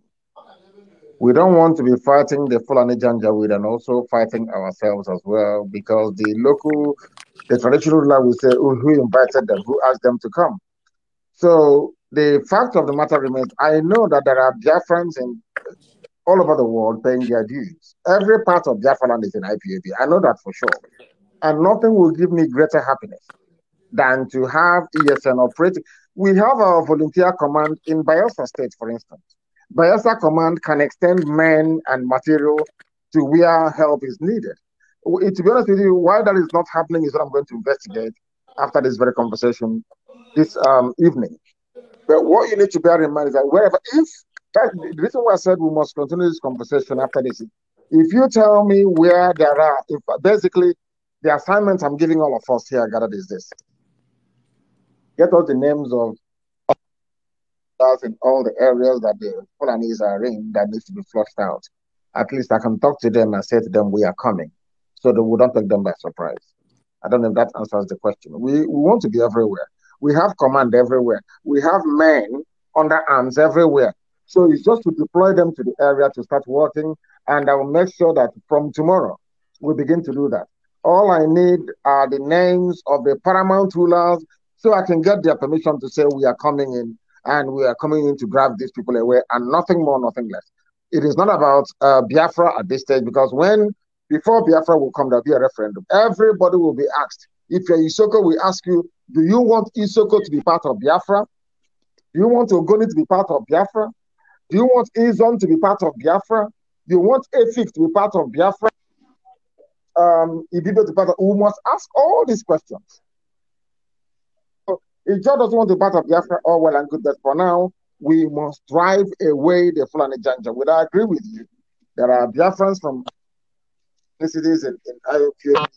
We don't want to be fighting the Fulani Janjaweed and also fighting ourselves as well, because the traditional ruler will say, oh, who invited them, who asked them to come? So the fact of the matter remains, I know that there are Biafrans all over the world paying their dues. Every part of Biafra land is in IPAB. I know that for sure. And nothing will give me greater happiness than to have ESN operating. We have our volunteer command in Bayelsa State, for instance. Bayelsa Command can extend men and material to where help is needed. To be honest with you, why that is not happening is what I'm going to investigate after this very conversation this evening. But what you need to bear in mind is that the reason why I said we must continue this conversation after this, if you tell me where there are, basically the assignment I'm giving all of us here gathered is this: get all the names of in all the areas that the Fulanis are in that needs to be flushed out. At least I can talk to them and say to them, we are coming, so that we don't take them by surprise. I don't know if that answers the question. We want to be everywhere. We have command everywhere. We have men under arms everywhere. So it's just to deploy them to the area to start working, and I will make sure that from tomorrow, we begin to do that. All I need are the names of the paramount rulers so I can get their permission to say we are coming in, and we are coming in to grab these people away, and nothing more, nothing less. It is not about Biafra at this stage, because before Biafra will come, there'll be a referendum. Everybody will be asked. If you're Isoko, we ask you, do you want Isoko to be part of Biafra? Do you want Ogoni to be part of Biafra? Do you want Izon to be part of Biafra? Do you want Efik to be part of Biafra? Ibibo to be part of... We must ask all these questions. If Joe doesn't want to be part of Biafra, all well and good, but for now, we must drive away the Fulani Janjaweed. I agree with you. There are Biafrans from cities in IOQ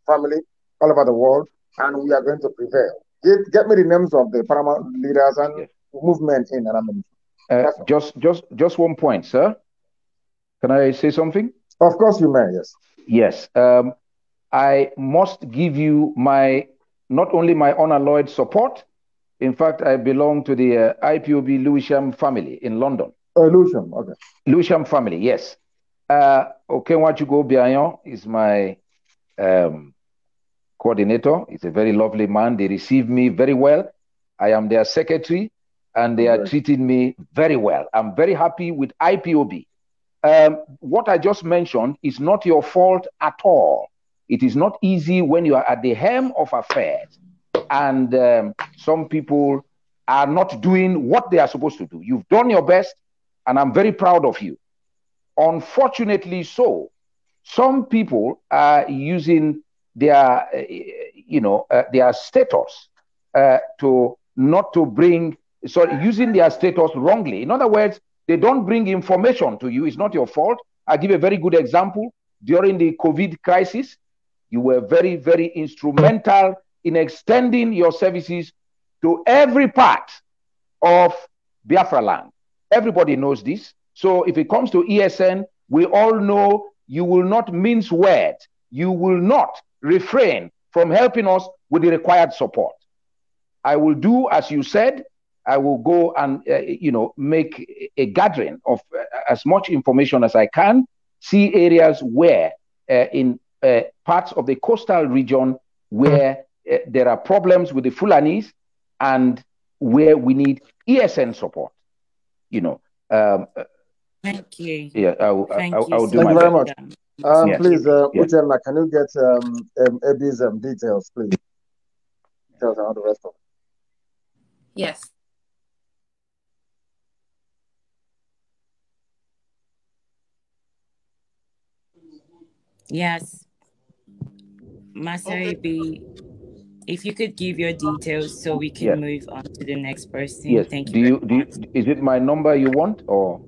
family all over the world, and we are going to prevail. Get me the names of the paramount leaders and movement in Nnamdi. Just 1 point, sir. Can I say something? Of course you may, yes. Yes. I must give you not only my unalloyed support In fact, I belong to the IPOB Lewisham family in London. Lewisham, okay. Lewisham family, yes. Okenwachugo Biayon is my coordinator. He's a very lovely man. They received me very well. I am their secretary, and they are treating me very well. I'm very happy with IPOB. What I just mentioned is not your fault at all. It is not easy when you are at the helm of affairs, and some people are not doing what they are supposed to do. You've done your best, and I'm very proud of you. Unfortunately so, some people are using their, their status using their status wrongly. In other words, they don't bring information to you. It's not your fault. I'll give a very good example. During the COVID crisis, you were very, very instrumental in extending your services to every part of Biafra land. Everybody knows this. So if it comes to ESN, we all know you will not mince words. You will not refrain from helping us with the required support. I will do as you said. I will go and, make a gathering of as much information as I can, see areas where in parts of the coastal region where there are problems with the Fulanis and where we need ESN support. Thank you. Yeah, I will do Thank my you very much. Yes. Please, Yes. Uchenna, can you get Ebi's details, please? Details and all the rest of it. Yes. Yes. Master AB, if you could give your details so we can move on to the next person. Yes. Thank you. Is it my number you want, or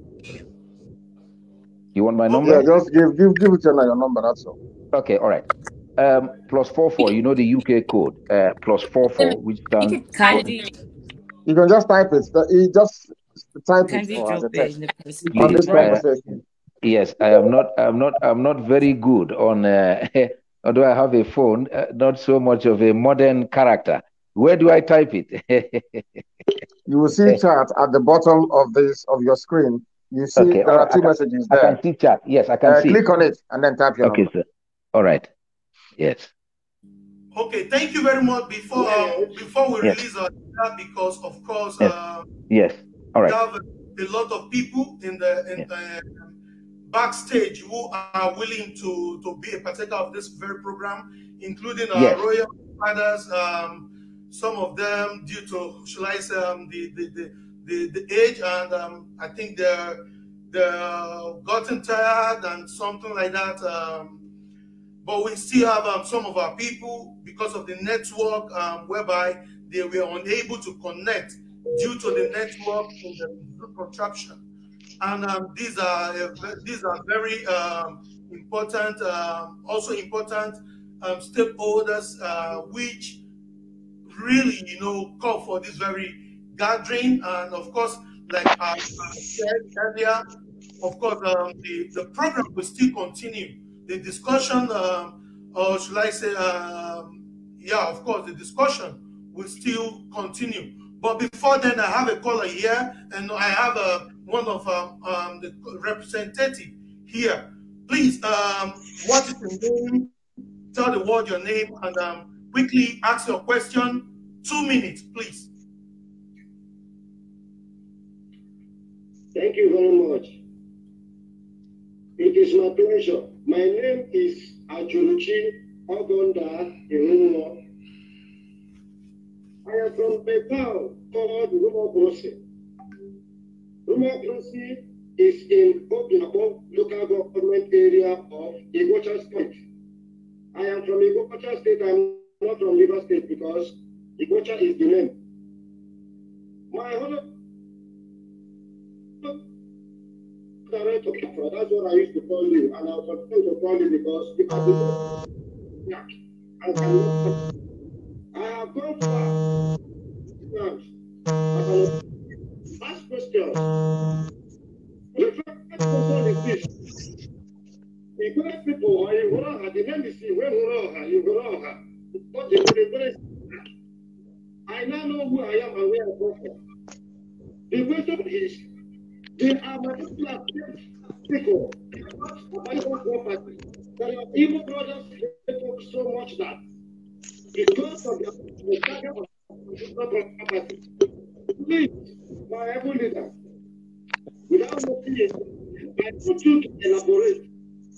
you want my number? Yeah, just give Uchenna your number. That's all. Okay. All right. +44. You know the UK code. +44, which stands. You can just type it. You just type it as a text on this conversation. Yes, I'm not very good on. Although I have a phone, not so much of a modern character. Where do I type it? You will see chat at the bottom of your screen. You see there are two messages there. I can see chat. Yes, I can see. Click on it and then type your number. Okay, sir. All right. Yes. Okay, thank you very much. Before we release our data, because of course, yes. All right. we have a lot of people in the backstage who are willing to be a partaker of this very program, including our royal fathers. Some of them, due to, shall I say, the age, and I think they're gotten tired and something like that. But we still have some of our people, because of the network, whereby they were unable to connect due to the network in the contraption. And these are very important, also important stakeholders, which really, call for this very gathering. And of course, like I said earlier, of course, the program will still continue. The discussion, or should I say, of course, the discussion will still continue. But before then, I have a caller here, and I have one of the representative here. Please, what is your name? Tell the world your name, and quickly ask your question. 2 minutes, please. Thank you very much. It is my pleasure. My name is Ajuruchi Ogonda Iruno. I am from a town called Rumokrosi. Rumokrosi is in Obiabo local government area of Igocha State. I am from Igocha State. I am not from River State because Igocha is the name. My honor. That's what I used to call you, and I'll continue to call you because I have gone far. Last question. The first question is this. The great people are in Huraha, the name is in Huraha, in Huraha. I I now know who I am and where I come from. The question is, they are my people. They are not my own property. There are evil brothers so much that because of the target of property. Please, my able leader, without looking, I want you to elaborate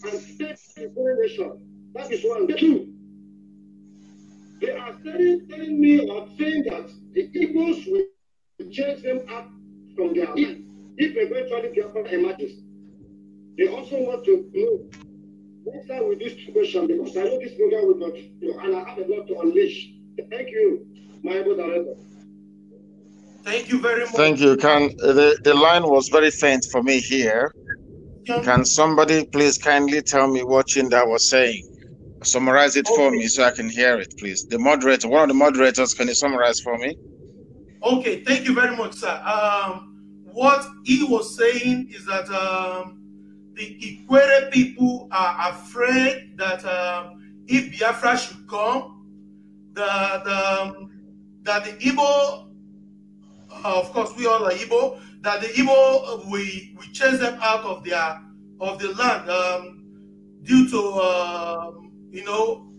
and state the correlation. That is one. Two, they are telling me or saying that the Igbos will chase them up from their land if eventually Biafra emerges. They also want to know. Let's start with this question because I know this program will not, and I have a lot to unleash. Thank you, my able director. Thank you very much. Thank you. The line was very faint for me here. Can somebody please kindly tell me what Chinda was saying? Summarize it for me so I can hear it, please. The moderator, one of the moderators, can you summarize for me? Okay, thank you very much, sir. What he was saying is that the Ikwere people are afraid that if Biafra should come, that the Igbo, of course we all are Igbo, that the Igbo we chase them out of the land due to you know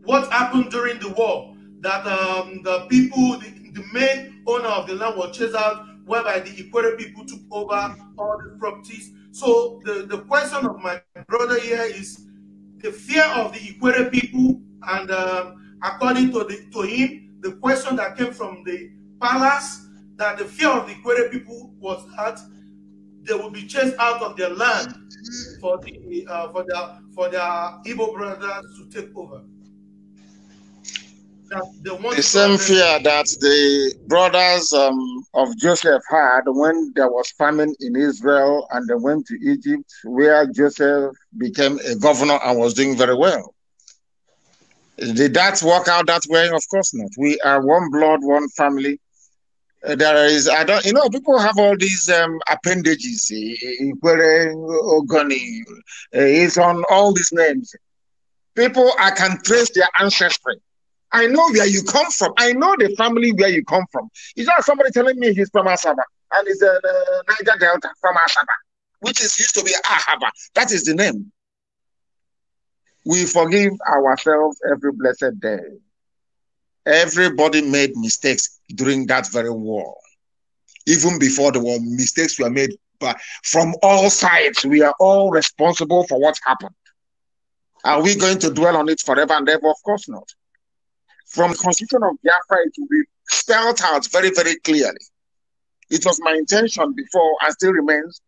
what happened during the war. That the people, the main owner of the land was chased out, whereby the Ikwere people took over all the properties. So the question of my brother here is the fear of the Ikwere people, and according to him, the question that came from the palace, that the fear of the Ikwere people was that they will be chased out of their land for their Igbo brothers to take over. The same fear that the brothers of Joseph had when there was famine in Israel and they went to Egypt, where Joseph became a governor and was doing very well. Did that work out that way? Of course not. We are one blood, one family. There is, people have all these appendages. Ikwere, Ogoni, it's on all these names. People, I can trace their ancestry. I know where you come from. I know the family where you come from. It's not somebody telling me he's from Asaba and he's a Niger Delta from Asaba, which used to be Ahaba. That is the name. We forgive ourselves every blessed day. Everybody made mistakes during that very war. Even before the war, mistakes were made from all sides. We are all responsible for what happened. Are we going to dwell on it forever and ever? Of course not. From the Constitution of Biafra, it will be spelled out very, very clearly. It was my intention before and still remains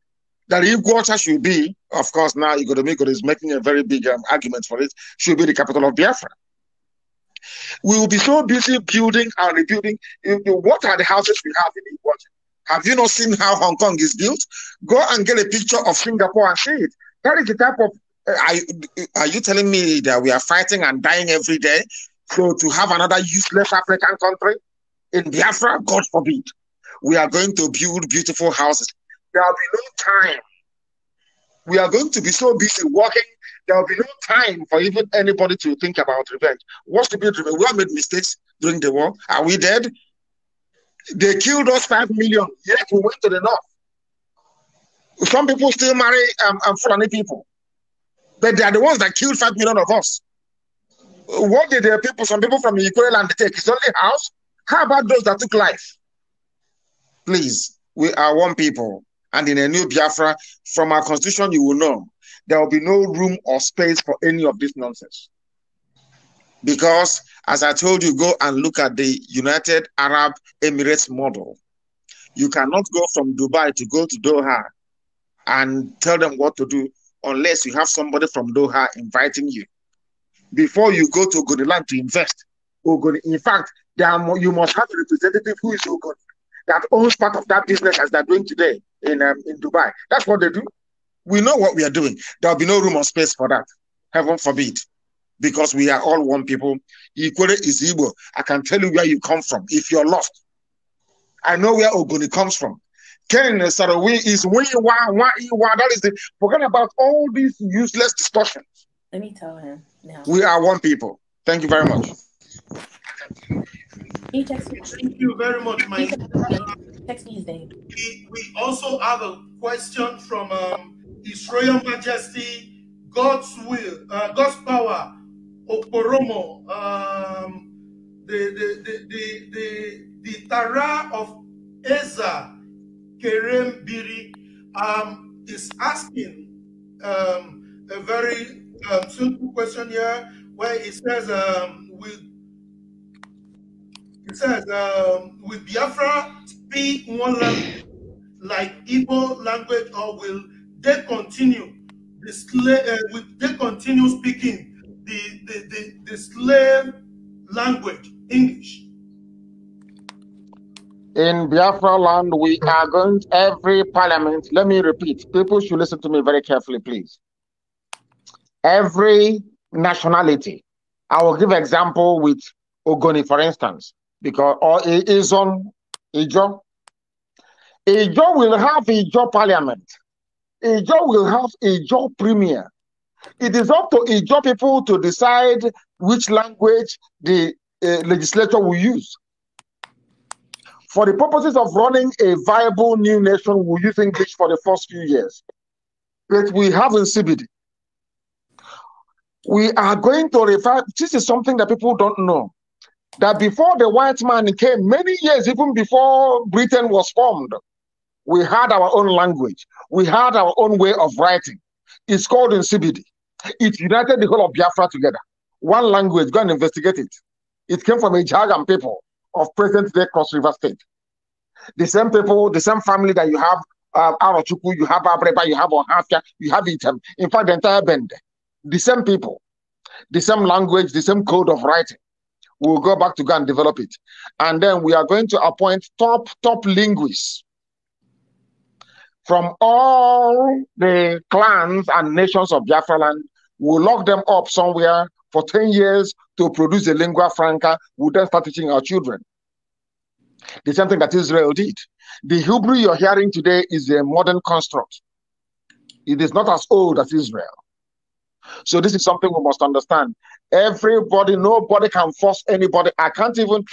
that Igbo should be, of course, now Igodo is making a very big argument for it, should be the capital of Biafra. We will be so busy building and rebuilding. What are the houses we have in Igbo? Have you not seen how Hong Kong is built? Go and get a picture of Singapore and see it. That is the type of, are you telling me that we are fighting and dying every day? So to have another useless African country in Biafra, God forbid. We are going to build beautiful houses. There will be no time. We are going to be so busy working, there will be no time for even anybody to think about revenge. What's the big revenge? We have made mistakes during the war. Are we dead? They killed us 5 million, yet we went to the north. Some people still marry Fulani people. But they are the ones that killed 5 million of us. What did some people from Ikwere land take? It's only house? How about those that took life? Please, we are one people. And in a new Biafra, from our constitution, you will know there will be no room or space for any of this nonsense. Because, as I told you, go and look at the United Arab Emirates model. You cannot go from Dubai to go to Doha and tell them what to do unless you have somebody from Doha inviting you. Before you go to Ogoniland to invest, in fact, you must have a representative who is Ogoni that owns part of that business as they're doing today in Dubai. That's what they do. We know what we are doing. There'll be no room or space for that. Heaven forbid. Because we are all one people. Ikwere is Igbo. I can tell you where you come from if you're lost. I know where Ogoni comes from. Ken Sarawi is Wiwa. That is the, forget about all these useless discussions. Let me tell him now. We are one people. Thank you very much. Thank you very much, my. Text me his name. We also have a question from His Royal Majesty, God's will, God's power, Okporomo, the Tara of Eza Kerem Biri, is asking a very simple question here, where it says, will Biafra speak one language like Igbo language, or will they continue speaking the slave language, English? In Biafra land, we are going to every parliament. Let me repeat. People should listen to me very carefully, please. Every nationality. I will give example with Ogoni, for instance, because or Izon, Ijo. Ijo will have Ijo parliament. Ijo will have Ijo premier. It is up to Ijo people to decide which language the legislature will use. For the purposes of running a viable new nation, we use English for the first few years. But we have in CBD. We are going to refer, this is something that people don't know, that before the white man came, many years, even before Britain was formed, we had our own language. We had our own way of writing. It's called in CBD. It united the whole of Biafra together. One language, go and investigate it. It came from a Jagam people of present-day Cross River State. The same people, the same family that you have, Arochukwu, you have Abreba, you have Ohafia, you have Item. In fact, the entire band, the same people, the same language, the same code of writing. We'll go back to go and develop it. And then we are going to appoint top linguists from all the clans and nations of Biafra land. We'll lock them up somewhere for 10 years to produce a lingua franca. We'll then start teaching our children. The same thing that Israel did. The Hebrew you're hearing today is a modern construct. It is not as old as Israel. So this is something we must understand. Everybody, nobody can force anybody. I can't even,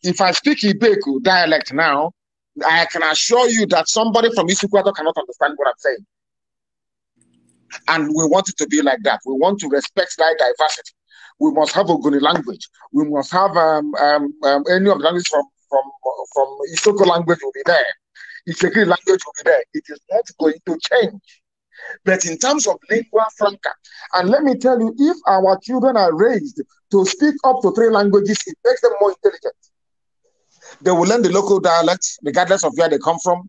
if I speak Ibeku dialect now, I can assure you that somebody from Isukwato cannot understand what I'm saying. And we want it to be like that. We want to respect that diversity. We must have Ogoni language. We must have any of the language from Isoko language will be there. Isekri language will be there. It is not going to change. But in terms of lingua franca, and let me tell you, if our children are raised to speak up to 3 languages, it makes them more intelligent. They will learn the local dialects, regardless of where they come from.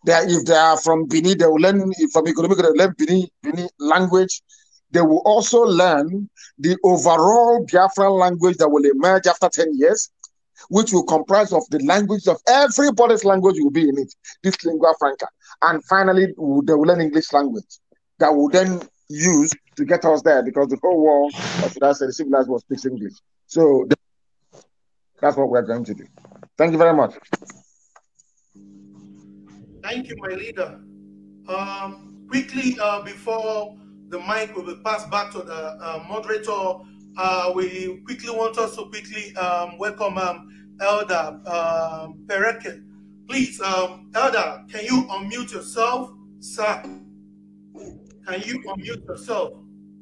If they are from Bini, they will learn from Igodo, they will learn Bini language. They will also learn the overall Biafran language that will emerge after 10 years, which will comprise of the language of everybody's language will be in it, this lingua franca. And finally, they will learn English language that will then use to get us there, because the whole world, or should I say, the civilized world speaks English. So that's what we're going to do. Thank you very much. Thank you, my leader. Quickly, before the mic will be passed back to the moderator, we quickly want us to quickly welcome Elder Pereke. Please, Elder, can you unmute yourself, sir? Can you unmute yourself,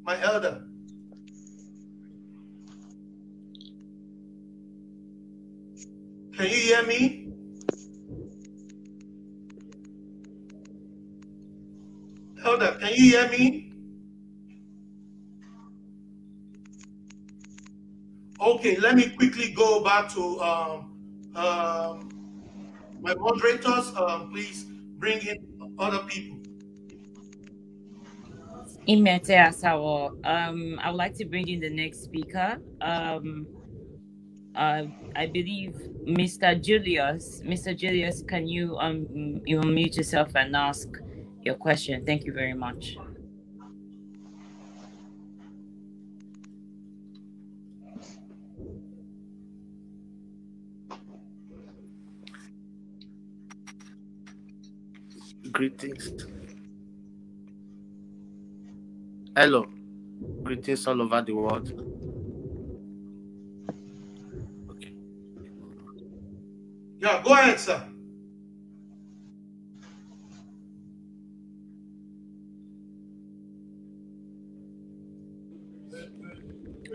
my elder? Can you hear me? Elder, can you hear me? Okay, let me quickly go back to my moderators. Please bring in other people. Imete Asawo, I would like to bring in the next speaker. I believe Mr. Julius. Mr. Julius, can you unmute yourself and ask your question? Thank you very much. Greetings. Hello. Greetings all over the world. Okay. Yeah, go ahead, sir.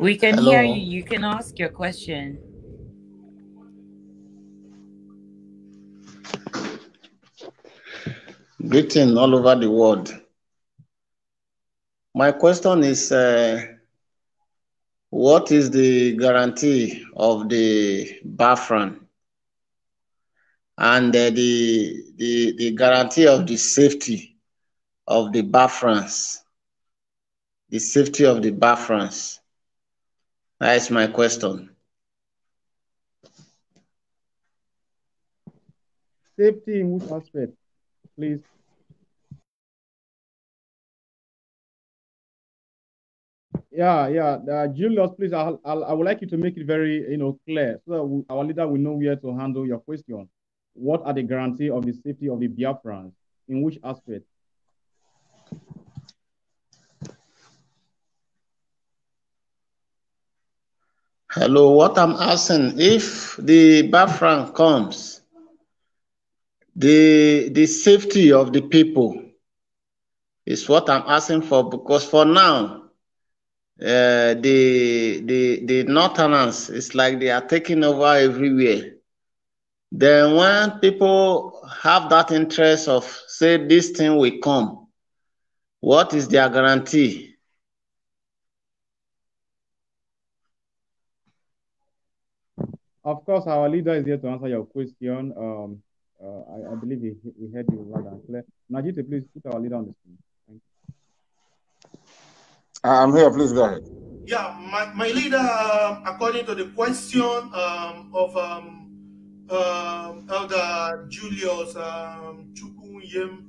We can Hello. hear you. You can ask your question. Greeting all over the world. My question is, what is the guarantee of the Biafran and the guarantee of the safety of the Biafrans? The safety of the Biafrans. That is my question. Safety in which aspect, please? Yeah. Julius, please, I would like you to make it very, clear so that our leader will know where to handle your question. What are the guarantee of the safety of the Biafrans? In which aspect? Hello, what I'm asking, if the Biafran comes, the safety of the people is what I'm asking for, because for now, the Northerners, it's like they are taking over everywhere. Then when people have that interest of, say, this thing will come, what is their guarantee? Of course, our leader is here to answer your question. I believe he heard you loud and clear. Najite, please put our leader on the screen. Thank you. I'm here. Please go ahead. Yeah, my leader, according to the question of Elder Julius Chukwuyem,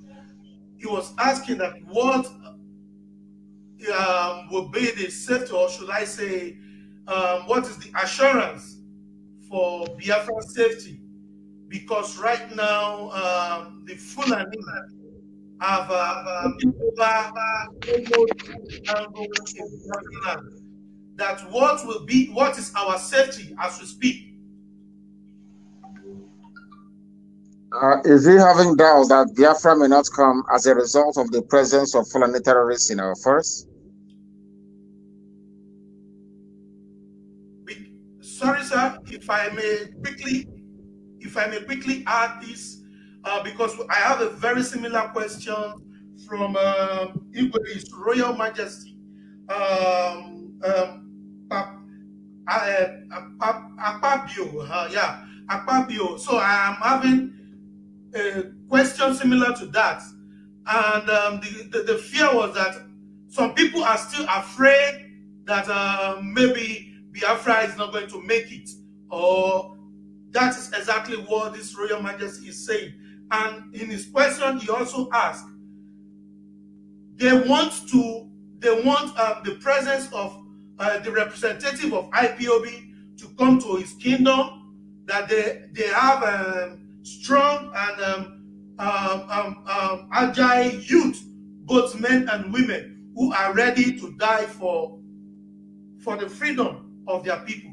he was asking that what will be the safety, or should I say, what is the assurance for Biafra safety? Because right now, the Fulani have taken over almost in Biafra. That what is our safety as we speak? Is he having doubts that Biafra may not come as a result of the presence of Fulani terrorists in our forests? Sorry, sir, if I may quickly add this, because I have a very similar question from Igbo, His Royal Majesty, Akpabio. So I am having a question similar to that, and the fear was that some people are still afraid that maybe Biafra is not going to make it, or that is exactly what this Royal Majesty is saying. And in his question, he also asked, they want the presence of the representative of IPOB to come to his kingdom, that they have strong and agile youth, both men and women, who are ready to die for the freedom of their people.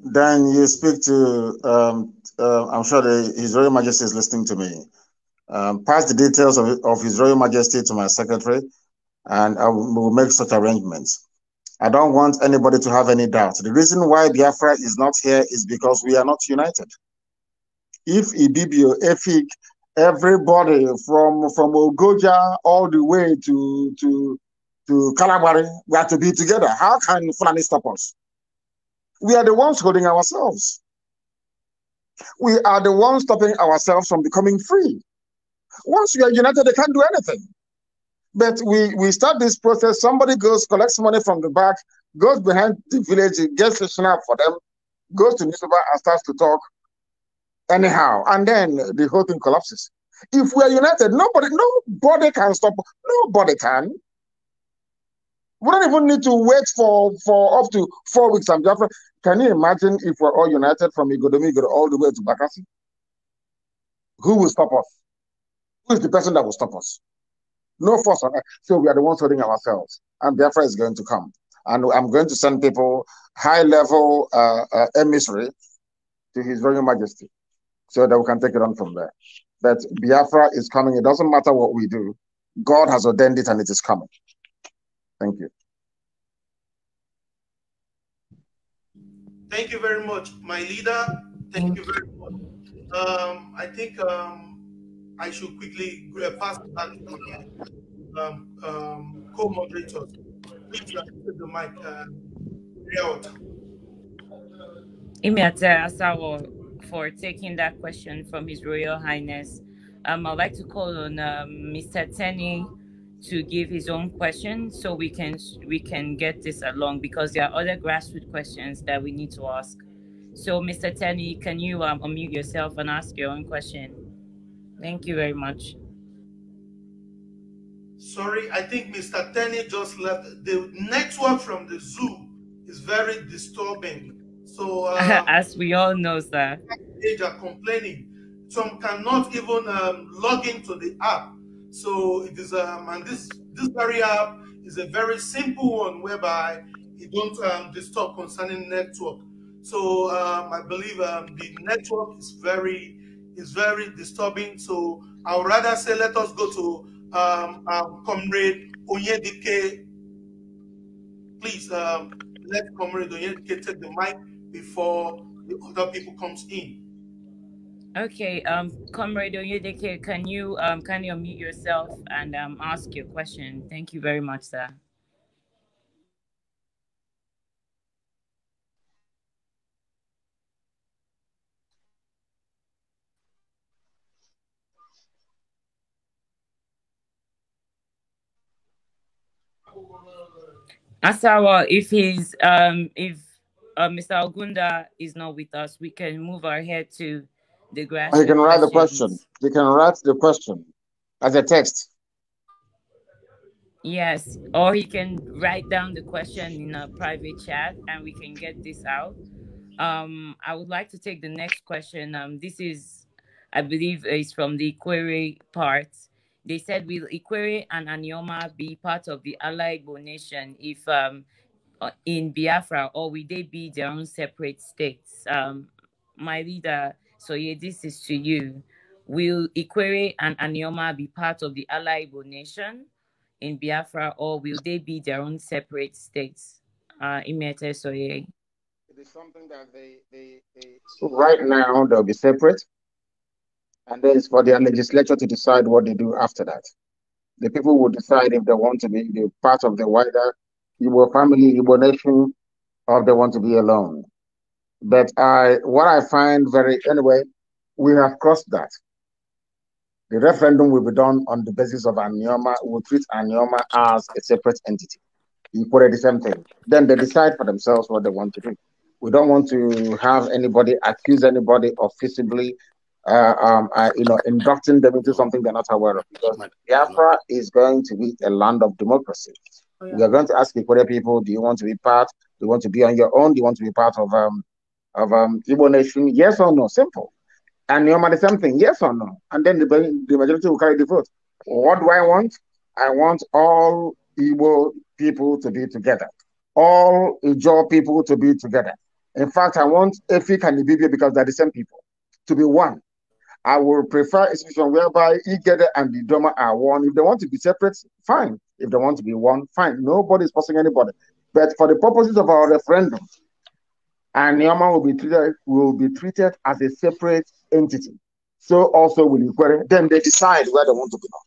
Then you speak to, I'm sure His Royal Majesty is listening to me. Pass the details of His Royal Majesty to my secretary, and I will make such arrangements. I don't want anybody to have any doubt. The reason why Biafra is not here is because we are not united. If Ibibio, Efik, everybody from Ogoja all the way to Kalabari, we have to be together. How can Fulani stop us? We are the ones holding ourselves. We are the ones stopping ourselves from becoming free. Once we are united, they can't do anything. But we start this process, somebody goes, collects money from the back, goes behind the village, gets a snap for them, goes to newspaper and starts to talk anyhow. And then the whole thing collapses. If we are united, nobody can stop. Nobody can. We don't even need to wait for up to 4 weeks. Can you imagine if we're all united from Igodo all the way to Bakassi? Who will stop us? Who is the person that will stop us? No force on us. So we are the ones holding ourselves. And Biafra is going to come. And I'm going to send people, high-level emissary, to His Royal Majesty so that we can take it on from there. That Biafra is coming. It doesn't matter what we do. God has ordained it and it is coming. Thank you. Thank you very much, my leader. Thank you very much. I think I should quickly pass that to my co-moderators. Please take the mic. Imiate Asawo for taking that question from His Royal Highness. I'd like to call on Mr. Tenny to give his own question so we can get this along, because there are other grassroots questions that we need to ask. So, Mr. Tenny, can you unmute yourself and ask your own question? Thank you very much. Sorry, I think Mr. Tenny just left. The network from the zoo is very disturbing. So, as we all know, sir, they are complaining. Some cannot even log into the app. So it is, and this very app is a very simple one whereby it don't disturb concerning network. So I believe the network is very disturbing. So I would rather say let us go to Comrade Onyedike. Please let Comrade Onyedike take the mic before the other people comes in. Okay, Comrade Onyedike, can you unmute yourself and ask your question? Thank you very much, sir. Asawa, if Mr. Ogunda is not with us, we can move our head to the grassroots. He can write the question. He can write the question as a text. Yes, or he can write down the question in a private chat and we can get this out. I would like to take the next question. This is, I believe, is from the Ikwere part. They said, will Ikwere and Anioma be part of the Ala Igbo nation if in Biafra, or will they be their own separate states? My leader, so yeah, this is to you. Will Ikwere and Anioma be part of the Ala Igbo nation in Biafra, or will they be their own separate states? Imiete Soye. It is something that they right now they'll be separate, and then it's for their legislature to decide what they do after that. The people will decide if they want to be part of the wider Igbo family, Igbo nation, or if they want to be alone. But what I find anyway, we have crossed that. The referendum will be done on the basis of Anioma. We'll treat Anioma as a separate entity. Equally the same thing. Then they decide for themselves what they want to do. We don't want to have anybody accuse anybody of visibly, inducting them into something they're not aware of. Because Biafra is going to be a land of democracy. Oh, yeah. We are going to ask Equatorial people: do you want to be part? Do you want to be on your own? Do you want to be part of Igbo nation? Yes or no? Simple. And Nioma the same thing, yes or no? And then the majority will carry the vote. What do I want? I want all Igbo people to be together. All Ijaw people to be together. In fact, I want Efik and Ibibia, because they're the same people, to be one. I will prefer a situation whereby Igede and the Idoma are one. If they want to be separate, fine. If they want to be one, fine. Nobody's forcing anybody. But for the purposes of our referendum, and Nioma will be treated as a separate entity. So also will Ikwere. Then they decide where they want to belong.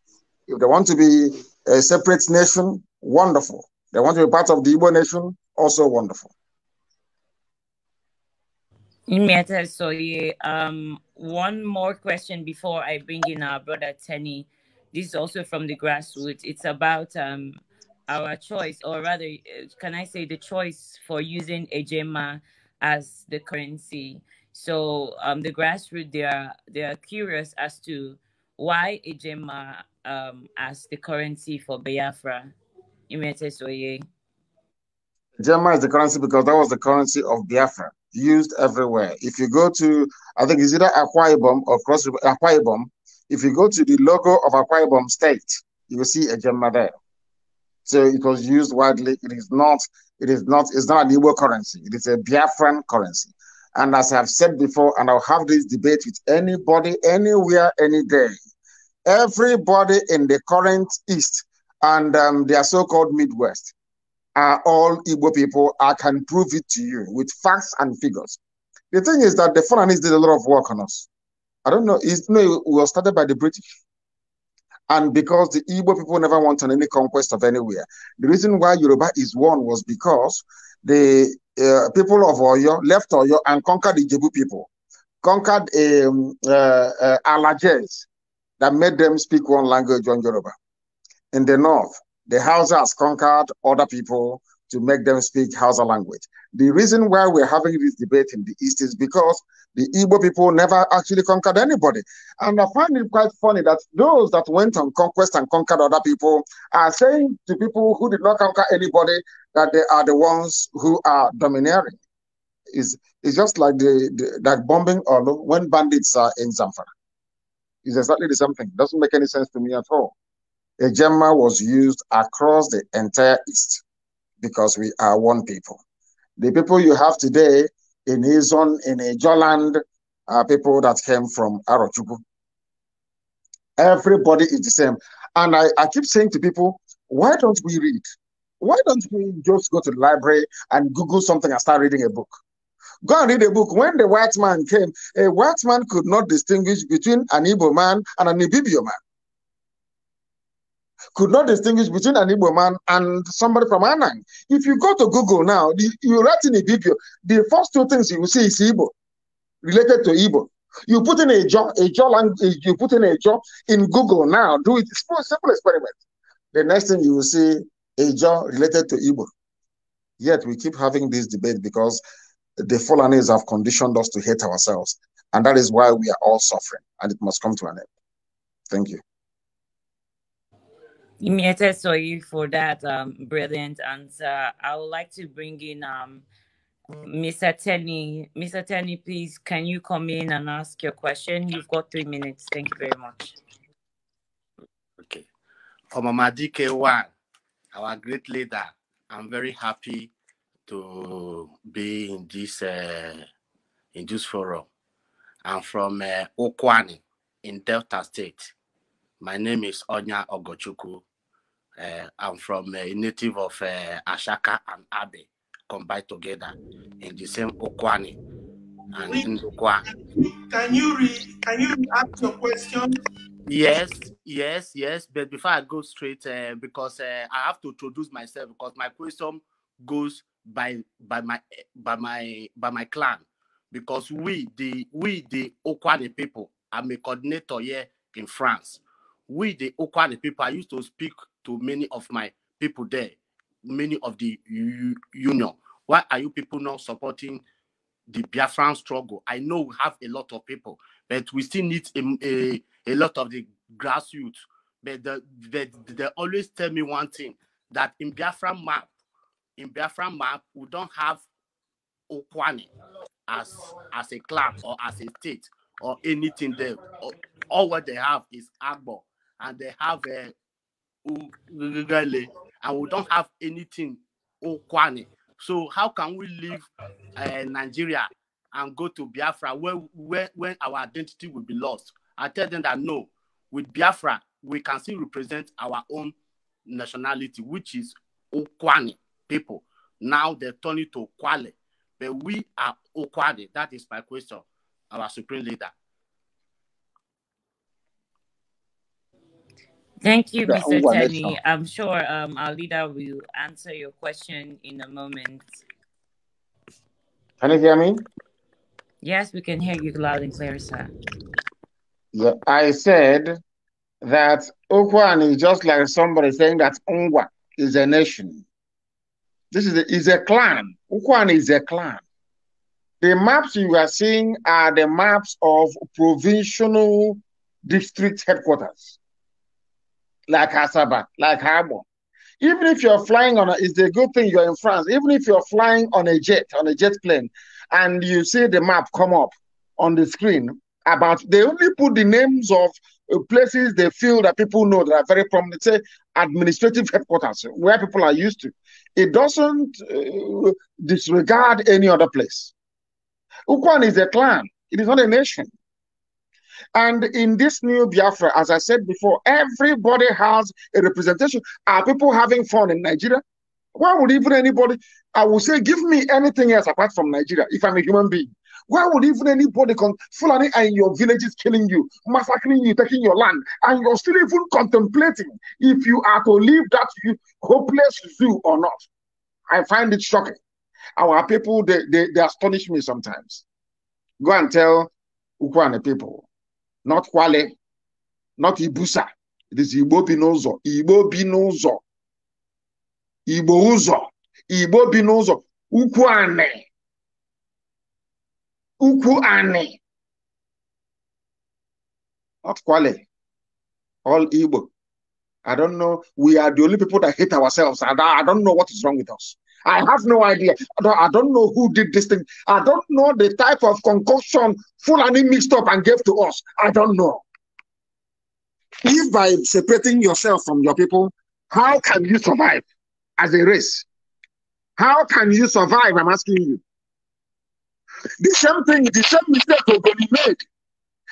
If they want to be a separate nation, wonderful. They want to be part of the Igbo nation, also wonderful. So yeah, one more question before I bring in our brother Tenny. This is also from the grassroots. It's about our choice, or rather, can I say the choice for using Ejema as the currency. So the grassroots, they are curious as to why Ejema as the currency for Biafra. Ejema is the currency because that was the currency of Biafra, used everywhere. If you go to, I think it's either Akwa Ibom or Cross River, Akwa Ibom. If you go to the logo of Akwa Ibom State, you will see Ejema there. So it was used widely. It's not an Igbo currency. It is a Biafran currency. And as I've said before, and I'll have this debate with anybody, anywhere, any day, everybody in the current East and their so-called Midwest are all Igbo people. I can prove it to you with facts and figures. The thing is that the Fulanis did a lot of work on us. I don't know, it was started by the British. And because the Igbo people never wanted any conquest of anywhere. The reason why Yoruba is one was because the people of Oyo left Oyo and conquered the Ijebu people, conquered Alajes that made them speak one language on Yoruba. In the north, the Hausas conquered other people to make them speak Hausa language. The reason why we're having this debate in the East is because the Igbo people never actually conquered anybody. And I find it quite funny that those that went on conquest and conquered other people are saying to people who did not conquer anybody that they are the ones who are domineering. It's just like that bombing Olu when bandits are in Zamfara. It's exactly the same thing. It doesn't make any sense to me at all. A Gemma was used across the entire East because we are one people. The people you have today in Izon, in Ejoland, are people that came from Arochukwu. Everybody is the same. And I keep saying to people, why don't we read? Why don't we just go to the library and Google something and start reading a book? Go and read a book. When the white man came, a white man could not distinguish between an Igbo man and an Ibibio man. Could not distinguish between an Igbo man and somebody from Anang. If you go to Google now, you write in Ibibio, the first two things you will see is Igbo, related to Igbo. You put in a job you put in a job in Google now, do it, it's a simple experiment. The next thing you will see a job related to Igbo. Yet we keep having this debate because the Fulanis have conditioned us to hate ourselves. And that is why we are all suffering, and it must come to an end. Thank you. Sorry for that brilliant answer. I would like to bring in Mr. Tenny. Mr. Tenny, please, can you come in and ask your question? You've got 3 minutes. Thank you very much. Okay. Omamadi K1, our great leader, I'm very happy to be in this forum. I'm from Okwani in Delta State. My name is Onya Ogochukwu. I'm from a native of Ashaka and Abe combined together in the same Okwani and Ndukwa. Can you ask your question? Yes. But before I go straight, because I have to introduce myself because my question goes by my clan. Because we the Okwani people, I'm a coordinator here in France. We the Okwani people, I used to speak to many of my people there, many of the union. Why are you people not supporting the Biafran struggle? I know we have a lot of people, but we still need a lot of the grassroots. But they always tell me one thing, that in Biafran map, we don't have Okwani as a clan or as a state or anything there. All what they have is Agbo, and they have Ugale, and we don't have anything Okwani. So how can we leave Nigeria and go to Biafra when our identity will be lost? I tell them that no, with Biafra we can still represent our own nationality, which is Okwani people. Now they turn it to Kwale, but we are Okwani. That is my question, our supreme leader. Thank you, Mr. Tenny. I'm sure our leader will answer your question in a moment. Can you hear me? Yes, we can hear you loud and clear, sir. Yeah, I said that Okwani is just like somebody saying that Ongwa is a nation. This is a clan. Okwani is a clan. The maps you are seeing are the maps of provincial district headquarters, like Asaba, like Harbor. Even if you're flying on it's a good thing you're in France. Even if you're flying on a jet plane, and you see the map come up on the screen, they only put the names of places they feel that people know that are very prominent, say administrative headquarters, where people are used to. It doesn't disregard any other place. Ukwan is a clan. It is not a nation. And in this new Biafra, as I said before, everybody has a representation. Are people having fun in Nigeria? Why would even anybody, I would say, give me anything else apart from Nigeria if I'm a human being? Why would even anybody come, Fulani and your villages killing you, massacring you, taking your land, and you're still even contemplating if you are to leave that hopeless zoo or not? I find it shocking. Our people, they astonish me sometimes. Go and tell Ukwane people, not Kwale, not Ibusa. It is Igbo Binozo. Igbo Binozo. Igbo Uzo. Igbo Binozo. Ukwane. Ukuane. Not Kwale. All Igbo. I don't know. We are the only people that hate ourselves. I don't know what is wrong with us. I have no idea. I don't know who did this thing. I don't know the type of concoction Fulani mixed up and gave to us. I don't know. If by separating yourself from your people, how can you survive as a race? How can you survive? I'm asking you. The same thing, the same mistake will be made.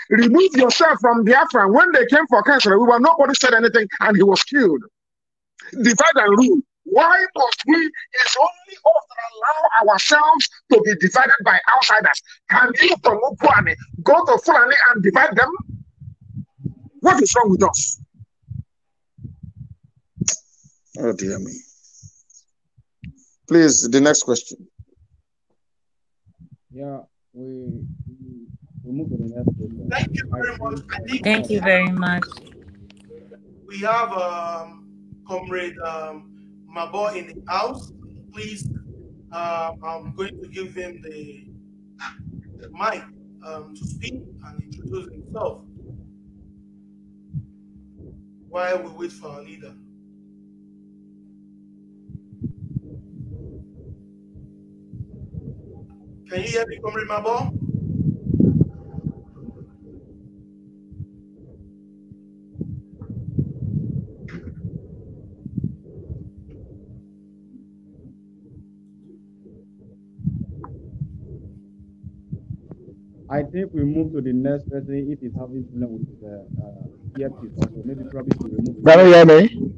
Remove yourself from Biafra. When they came for counsel, nobody said anything and he was killed. Divide and rule. Why must we? It's only us that allow ourselves to be divided by outsiders. Can you from Ukwane go to Fulani and divide them? What is wrong with us? Oh dear me. Please, the next question. Yeah, we move to the next question. Thank you very much. Thank you very much. We have Comrade Mabo in the house. Please, I'm going to give him the mic to speak and introduce himself while we wait for our leader. Can you hear me, Comrade Mabo? I think we move to the next person if he's having problem with the earpiece also. Maybe probably to remove. Can you hear me?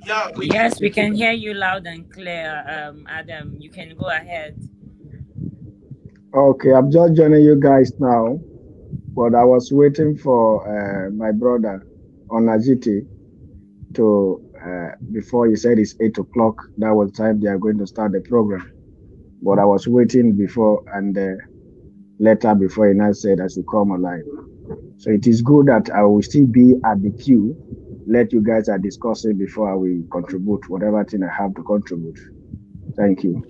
Yeah. Yes, we can hear you loud and clear. Adam, you can go ahead. Okay, I'm just joining you guys now, but I was waiting for my brother Onajiti to before he said it's 8 o'clock. That was the time they are going to start the program, but I was waiting before and later before he now said I should come alive. So it is good that I will still be at the queue. Let you guys are discussing before I will contribute whatever thing I have to contribute. Thank you.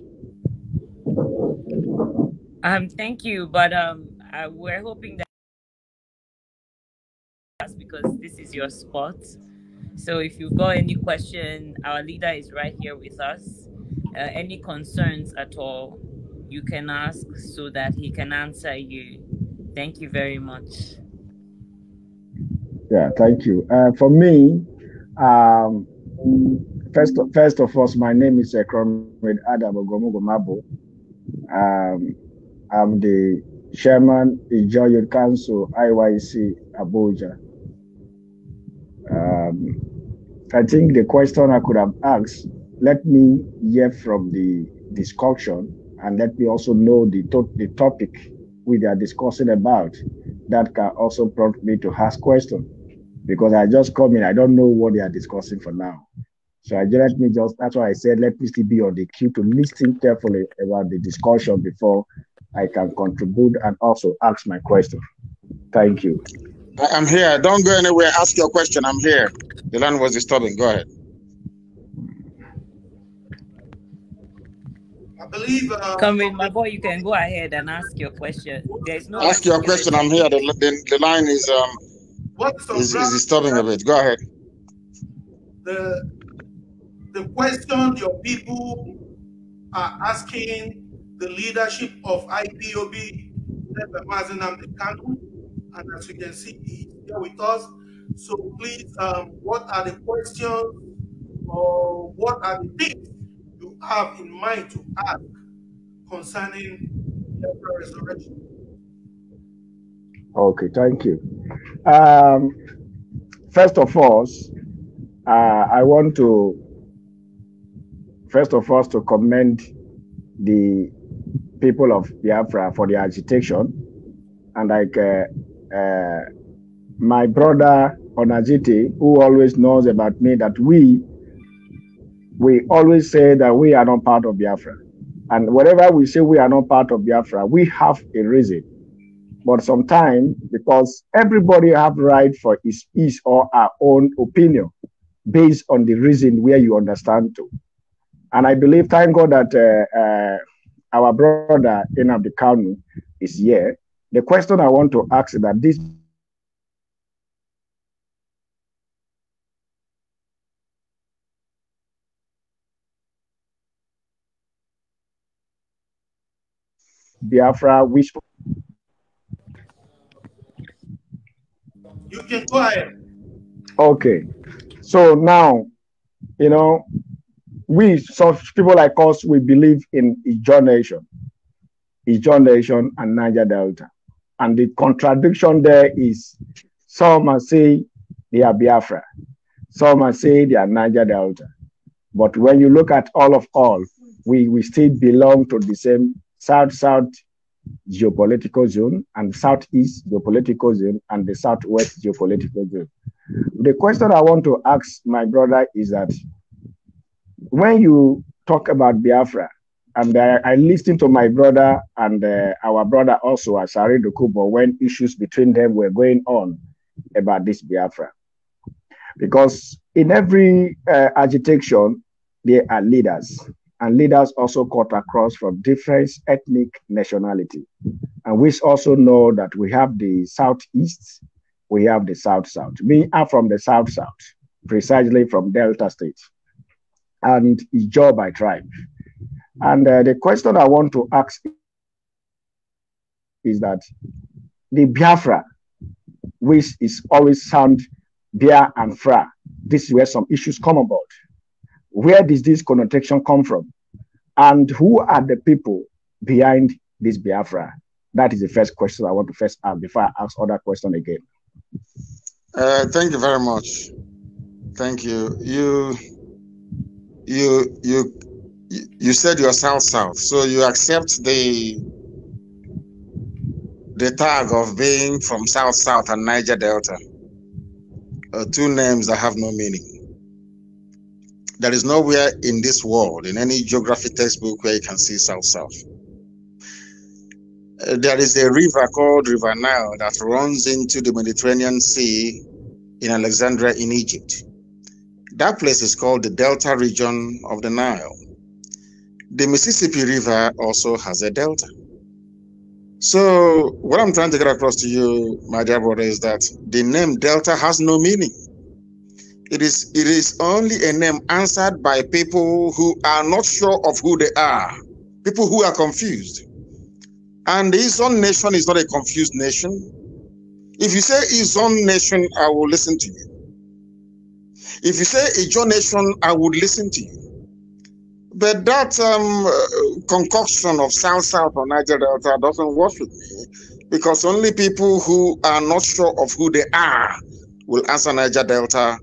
Thank you, but we're hoping that because this is your spot. So if you've got any question, our leader is right here with us. Any concerns at all, you can ask so that he can answer you. Thank you very much. Yeah, thank you. For me, first of all, my name is Comrade Adam Ogomugomabo. I'm the chairman of the Joint Council IYC Abuja. I think the question I could have asked, let me hear from the discussion and let me also know the topic we are discussing about. That can also prompt me to ask questions because I just come in, I don't know what they are discussing for now. So that's why I said, let me still be on the queue to listen carefully about the discussion before I can contribute and also ask my question. Thank you. I'm here. Don't go anywhere. Ask your question. I'm here. The line was disturbing. Go ahead. I believe. Comrade Mabo, you can go ahead and ask your question. There's no. Ask your question. I'm here. The line is disturbing a bit. Go ahead. The question your people are asking the leadership of IPOB, led by Nnamdi KANU, and as you can see, he's here with us. So please, what are the questions or what are the things you have in mind to ask concerning Biafra resurrection. Okay, thank you. First of all, I want to commend the people of Biafra for their agitation. And like my brother Onajiti, who always knows about me, that we always say that we are not part of Biafra. And whenever we say we are not part of Biafra, we have a reason. But sometimes, because everybody have right for his or her own opinion based on the reason where you understand to. And I believe, thank God that our brother Nnamdi KANU is here. The question I want to ask is that this Biafra, which you can go ahead. Okay, so now, you know, we, such people like us, we believe in Igbo nation and Niger Delta. And the contradiction there is, some are say they are Biafra, some are say they are Niger Delta. But when you look at all, we still belong to the same South geopolitical zone and Southeast geopolitical zone and the Southwest geopolitical zone. The question I want to ask my brother is that when you talk about Biafra, and I listened to my brother and our brother also, Asari Dokubo, when issues between them were going on about this Biafra. Because in every agitation, there are leaders, and leaders also cut across from different ethnic nationality. And we also know that we have the Southeast, we have the South. Me, I'm from the South, precisely from Delta State, and Igbo by tribe. And the question I want to ask is that the Biafra, which is always sound Bia and Fra, this is where some issues come about. Where does this connotation come from? And who are the people behind this Biafra? That is the first question I want to first ask before I ask other question again. Thank you very much. Thank you. You said you're South, so you accept the tag of being from South and Niger Delta. Two names that have no meaning. There is nowhere in this world, in any geography textbook, where you can see South. There is a river called River Nile that runs into the Mediterranean Sea in Alexandria in Egypt. That place is called the Delta region of the Nile. The Mississippi River also has a delta. So what I'm trying to get across to you, my dear brother, is that the name Delta has no meaning. It is only a name answered by people who are not sure of who they are, people who are confused. And the Izon nation is not a confused nation. If you say Izon nation, I will listen to you. If you say Igbo nation, I would listen to you. But that concoction of South or Niger Delta doesn't work with me, because only people who are not sure of who they are will answer Niger Delta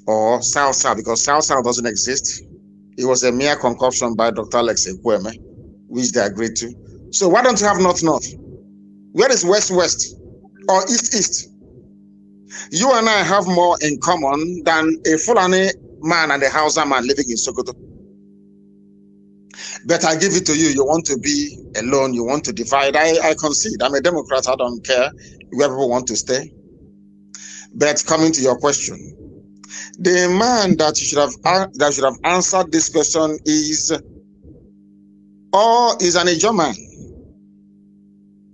or South, because South doesn't exist. It was a mere concoction by Dr. Alex Ekweme, which they agreed to. So why don't you have North? Where is West or East? You and I have more in common than a Fulani man and a Hausa man living in Sokoto. But I give it to you. You want to be alone. You want to divide. I concede. I'm a Democrat. I don't care where people want to stay. But coming to your question, the man that should have answered this question is an Igbo man,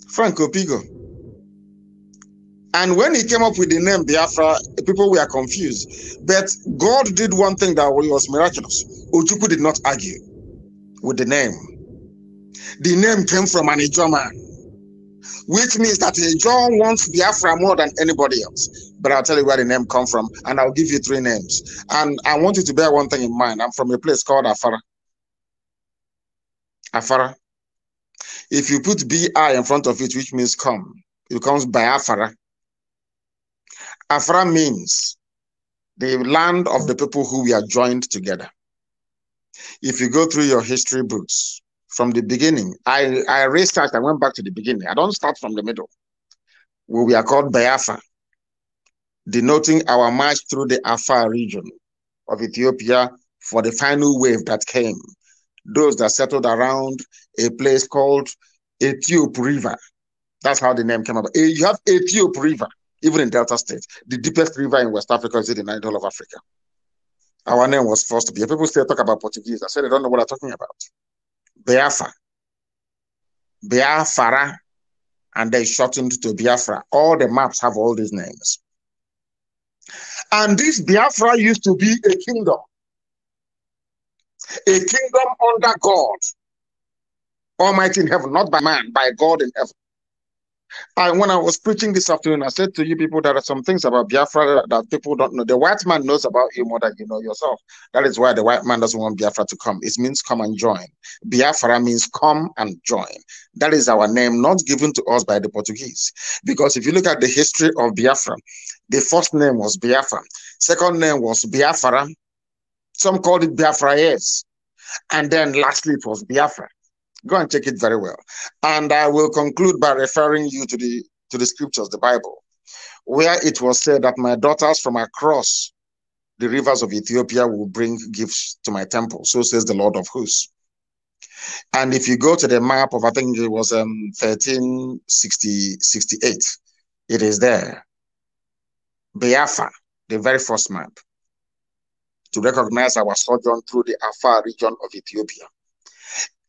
Frank Opigo. And when he came up with the name Biafra, people were confused. But God did one thing that was miraculous. Ojukwu did not argue with the name. The name came from an Igbo man, which means that Igbo wants Biafra more than anybody else. But I'll tell you where the name comes from, and I'll give you three names. And I want you to bear one thing in mind. I'm from a place called Afara. If you put BI in front of it, which means come, it becomes Biafra. Afra means the land of the people who we are joined together. If you go through your history books from the beginning, I researched, I went back to the beginning. I don't start from the middle. We are called Biafra, denoting our march through the Afar region of Ethiopia for the final wave that came. Those that settled around a place called Ethiop River. That's how the name came about. You have Ethiop River, even in Delta State. The deepest river in West Africa is in the Niger Deltar of Africa. Our name was first to be. People still talk about Portuguese. I said they don't know what I'm talking about. Biafra. Biafra. And they shortened to Biafra. All the maps have all these names. And this Biafra used to be a kingdom. A kingdom under God. Almighty in heaven, not by man, by God in heaven. And when I was preaching this afternoon, I said to you people, there are some things about Biafra that people don't know. The white man knows about you more than you know yourself. That is why the white man doesn't want Biafra to come. It means come and join. Biafra means come and join. That is our name, not given to us by the Portuguese. Because if you look at the history of Biafra, the first name was Biafra. Second name was Biafra. Some called it Biafra, yes. And then lastly, it was Biafra. Go and check it very well. And I will conclude by referring you to the scriptures, the Bible, where it was said that my daughters from across the rivers of Ethiopia will bring gifts to my temple. So says the Lord of hosts. And if you go to the map of, I think it was 1368, it is there. Biafra, the very first map, to recognize our sojourn through the Afar region of Ethiopia.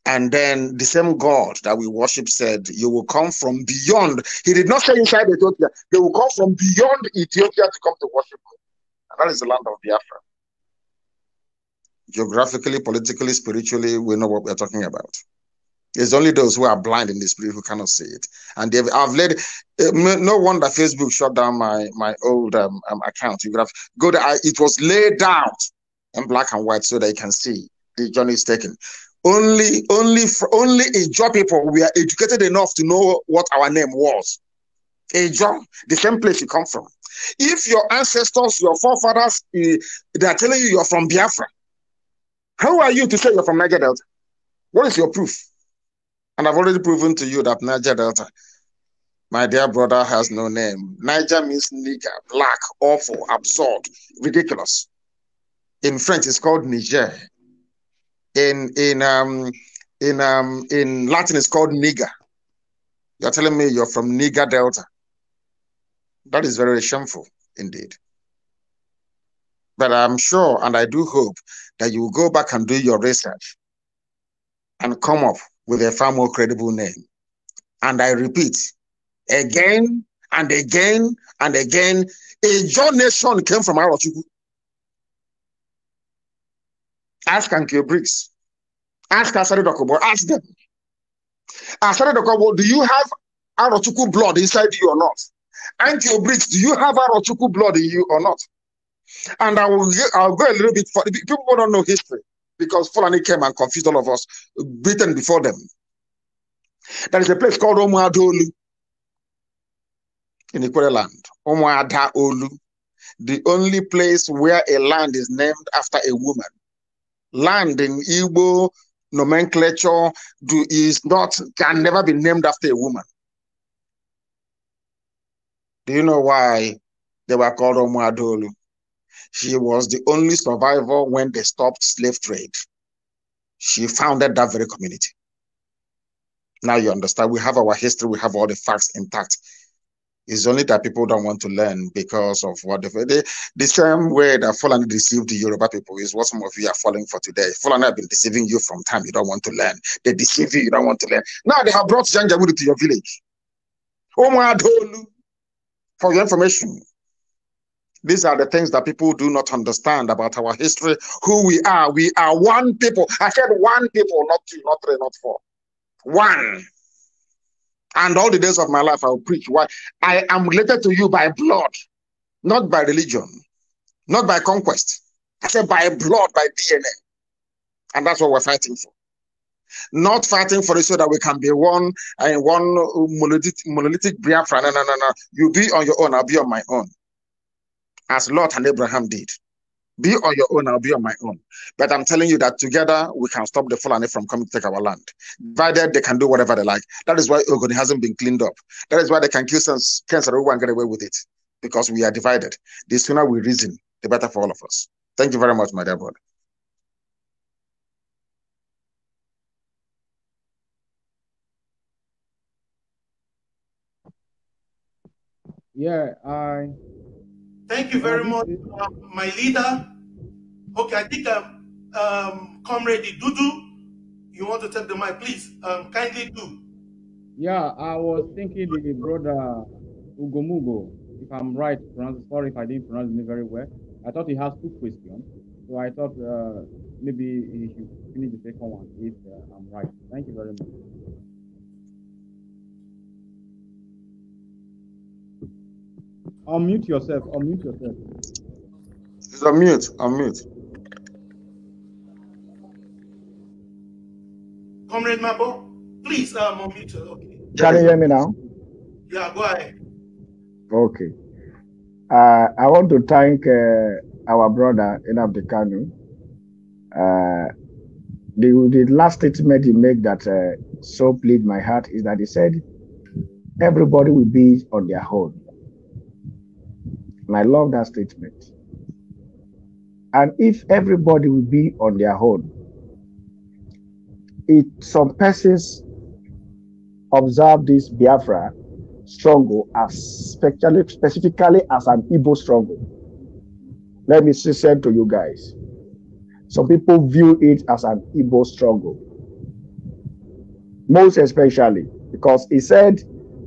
And then the same God that we worship said, you will come from beyond. He did not say inside Ethiopia. They will come from beyond Ethiopia to come to worship me. And that is the land of Biafra. Geographically, politically, spiritually, we know what we're talking about. It's only those who are blind in the spirit who cannot see it. And I've led, no wonder Facebook shut down my old account. You could have go there. It was laid out in black and white so that you can see the journey is taken. Only Ijo people were educated enough to know what our name was. Ijo, the same place you come from. If your ancestors, your forefathers, they are telling you you're from Biafra, how are you to say you're from Niger Delta? What is your proof? And I've already proven to you that Niger Delta, my dear brother, has no name. Niger means nigger, black, awful, absurd, ridiculous. In French, it's called Niger. In Latin, it's called nigger. You're telling me you're from Niger Delta. That is very shameful indeed. But I'm sure, and I do hope, that you will go back and do your research and come up with a far more credible name. And I repeat, again and again and again, a John nation came from Arochukwu. Ask Ankyo Briggs. Ask Asari Dokobo. Ask them. Asari Dokobo, do you have Arochukwu blood inside you or not? Ankyo Briggs, do you have Arochukwu blood in you or not? And I'll go a little bit further. People don't know history because Fulani came and confused all of us, Britain before them. There is a place called Omuadaolu in Ikwere land. Omuadaolu, the only place where a land is named after a woman. Land in Igbo nomenclature can never be named after a woman. Do you know why they were called Omuadaolu? She was the only survivor when they stopped slave trade. She founded that very community. Now you understand, we have our history, we have all the facts intact. It's only that people don't want to learn because of what the same way that Fulani deceived the Yoruba people is what some of you are falling for today. Fulani have been deceiving you from time you don't want to learn. They deceive you, you don't want to learn. Now they have brought Janjaweed to your village. Omuadaolu, for your information. These are the things that people do not understand about our history, who we are. We are one people. I said one people, not two, not three, not four. One. And all the days of my life I will preach why I am related to you by blood, not by religion, not by conquest. I said by blood, by DNA. And that's what we're fighting for. Not fighting for it so that we can be one and one monolithic Biafra. No. You be on your own, I'll be on my own. As Lot and Abraham did. Be on your own, I'll be on my own. But I'm telling you that together we can stop the Fulani from coming to take our land. Divided, they can do whatever they like. That is why Igodo hasn't been cleaned up. That is why they can kill cancer and get away with it. Because we are divided. The sooner we reason, the better for all of us. Thank you very much, my dear brother. Yeah, Thank you very much, my leader. Okay, I think Comrade Dudu, you want to take the mic, please? Kindly do. Yeah, I was thinking the brother Ugomugo, if I'm right, sorry if I didn't pronounce it very well. I thought he has 2 questions, so I thought maybe he should finish the second one if I'm right. Thank you very much. Unmute yourself. Unmute yourself. It's unmute. Comrade Mabo, please unmute. Okay. Can you hear me now? Yeah, go ahead. Okay. I want to thank our brother Nnamdi KANU. The last statement he made that so pleased my heart is that he said everybody will be on their own. And I love that statement. And if everybody will be on their own, some persons observe this Biafra struggle as specifically as an Igbo struggle. Let me say to you guys. Some people view it as an Igbo struggle. Most especially because he said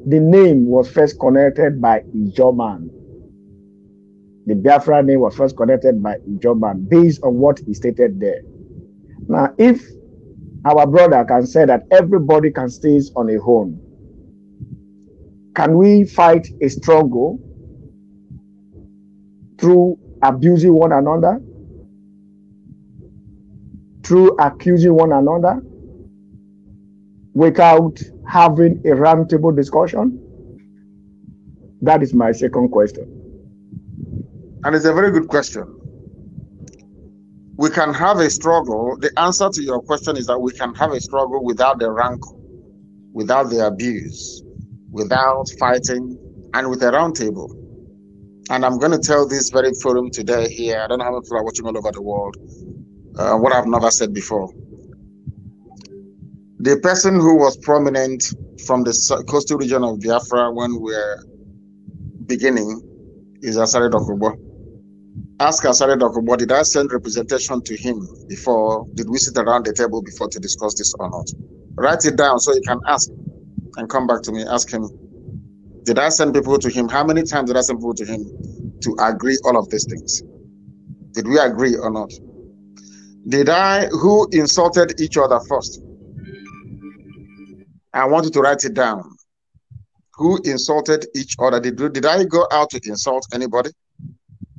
the name was first connected by Ijoman. The Biafra name was first connected by Ijoman based on what he stated there. Now, if our brother can say that everybody can stay on a own, can we fight a struggle through abusing one another, through accusing one another, without having a roundtable discussion? That is my second question. And it's a very good question. We can have a struggle. The answer to your question is that we can have a struggle without the rancor, without the abuse, without fighting, and with a round table. And I'm going to tell this very forum today here. I don't know how many people are watching all over the world. What I've never said before. The person who was prominent from the coastal region of Biafra when we're beginning is Asare Dokubo. Ask Asare Dokubo, did I send representation to him before? Did we sit around the table before to discuss this or not? Write it down so you can ask and come back to me. Ask him, did I send people to him? How many times did I send people to him to agree all of these things? Did we agree or not? Who insulted each other first? I want you to write it down. Who insulted each other? Did I go out to insult anybody?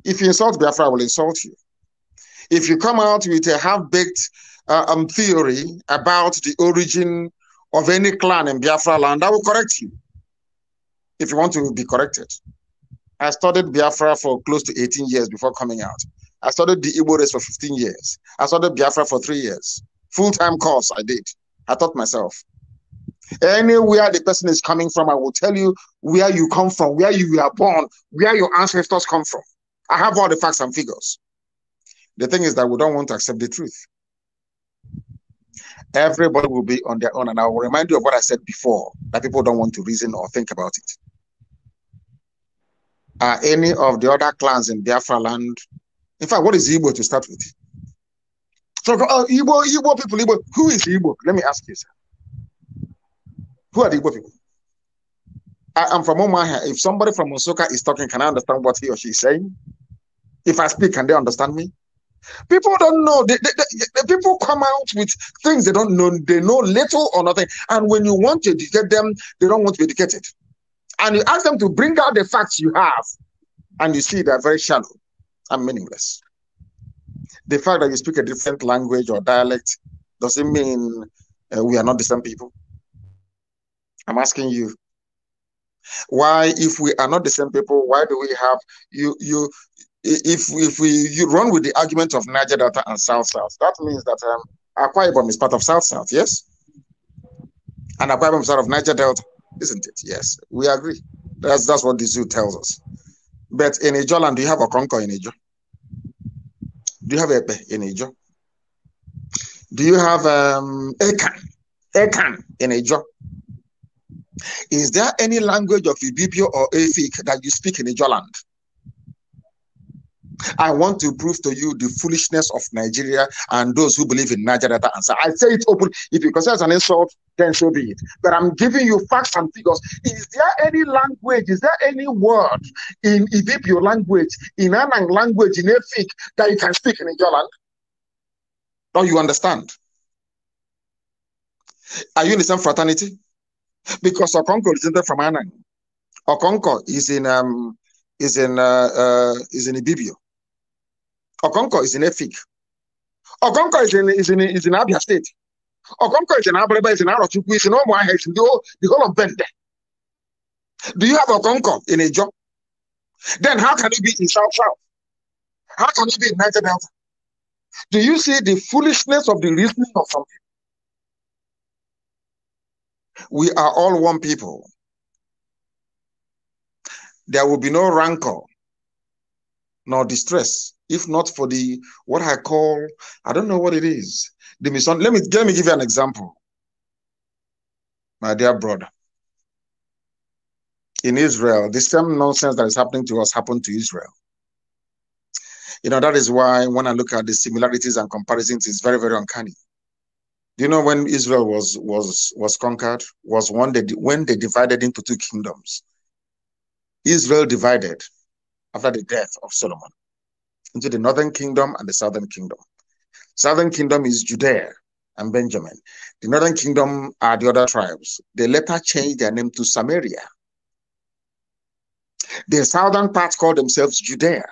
If you insult Biafra, I will insult you. If you come out with a half-baked theory about the origin of any clan in Biafra land, I will correct you. If you want to be corrected. I studied Biafra for close to 18 years before coming out. I studied the Igbo race for 15 years. I studied Biafra for 3 years. Full-time course I did. I taught myself. Anywhere the person is coming from, I will tell you where you come from, where you were born, where your ancestors come from. I have all the facts and figures. The thing is that we don't want to accept the truth. Everybody will be on their own, and I will remind you of what I said before, that people don't want to reason or think about it. Are any of the other clans in Biafra land? In fact, what is Igbo to start with? So, Igbo people, Igbo. Who is Igbo? Let me ask you, sir. Who are the Igbo people? I'm from Omaha. If somebody from Osoka is talking, can I understand what he or she is saying? If I speak, can they understand me? People don't know. The people come out with things they don't know. They know little or nothing. And when you want to educate them, they don't want to be educated. And you ask them to bring out the facts you have, and you see they're very shallow and meaningless. The fact that you speak a different language or dialect doesn't mean we are not the same people? I'm asking you. Why, if we are not the same people, why do we have if you run with the argument of Niger Delta and South, that means that Akwa Ibom is part of South, yes? And Akwa Ibom is part of Niger Delta, isn't it? Yes, we agree. That's what the zoo tells us. But in Ijo land, do you have a Okonko in Ijo? Do you have Epe in Ijo? Do you have Ekan in Ijo? Is there any language of Ibibio or Efik that you speak in Ijo land? I want to prove to you the foolishness of Nigeria and those who believe in Niger Delta answer. I say it open. If you consider it an insult, then so be it. But I'm giving you facts and figures. Is there any language, is there any word in Ibibio language, in Anang language, in Efik that you can speak in Ijo land? Or you understand? Are you in the same fraternity? Because Okonko is from Anang. Okonko is in Ibibio. Okonko is in Efik. Okonko is in Abia State. Okonko is in Abreba, is in Arochukwu, is in Omuahe, is in the whole of Bende. Do you have Okonko in Ijo? Then how can it be in South? How can it be in Niger Delta? Do you see the foolishness of the reasoning of some people? We are all one people. There will be no rancor nor distress if not for the what I call, I don't know what it is. Let me give you an example. My dear brother. In Israel, the same nonsense that is happening to us happened to Israel. You know, that is why when I look at the similarities and comparisons, it's very, very uncanny. Do you know when Israel was conquered? Was when they divided into two kingdoms. Israel divided after the death of Solomon into the northern kingdom and the southern kingdom. Southern kingdom is Judea and Benjamin. The northern kingdom are the other tribes. They later changed their name to Samaria. The southern part called themselves Judea.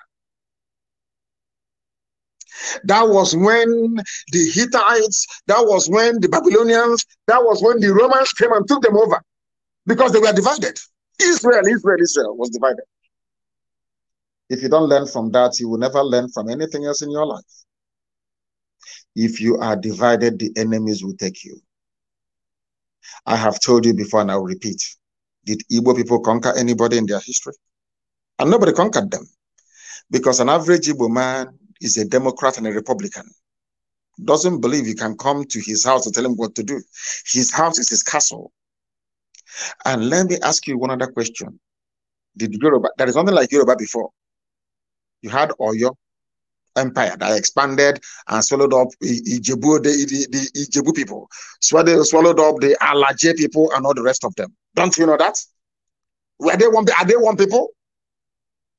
That was when the Hittites, that was when the Babylonians, that was when the Romans came and took them over because they were divided. Israel was divided. If you don't learn from that, you will never learn from anything else in your life. If you are divided, the enemies will take you. I have told you before and I will repeat. Did Igbo people conquer anybody in their history? And nobody conquered them. Because an average Igbo man is a Democrat and a Republican. Doesn't believe you can come to his house to tell him what to do. His house is his castle. And let me ask you one other question. Did Yoruba, there is nothing like Yoruba before. You had Oyo Empire that expanded and swallowed up Ijebu, the Ijebu people, swallowed up the Alaje people and all the rest of them. Don't you know that? Are they one people?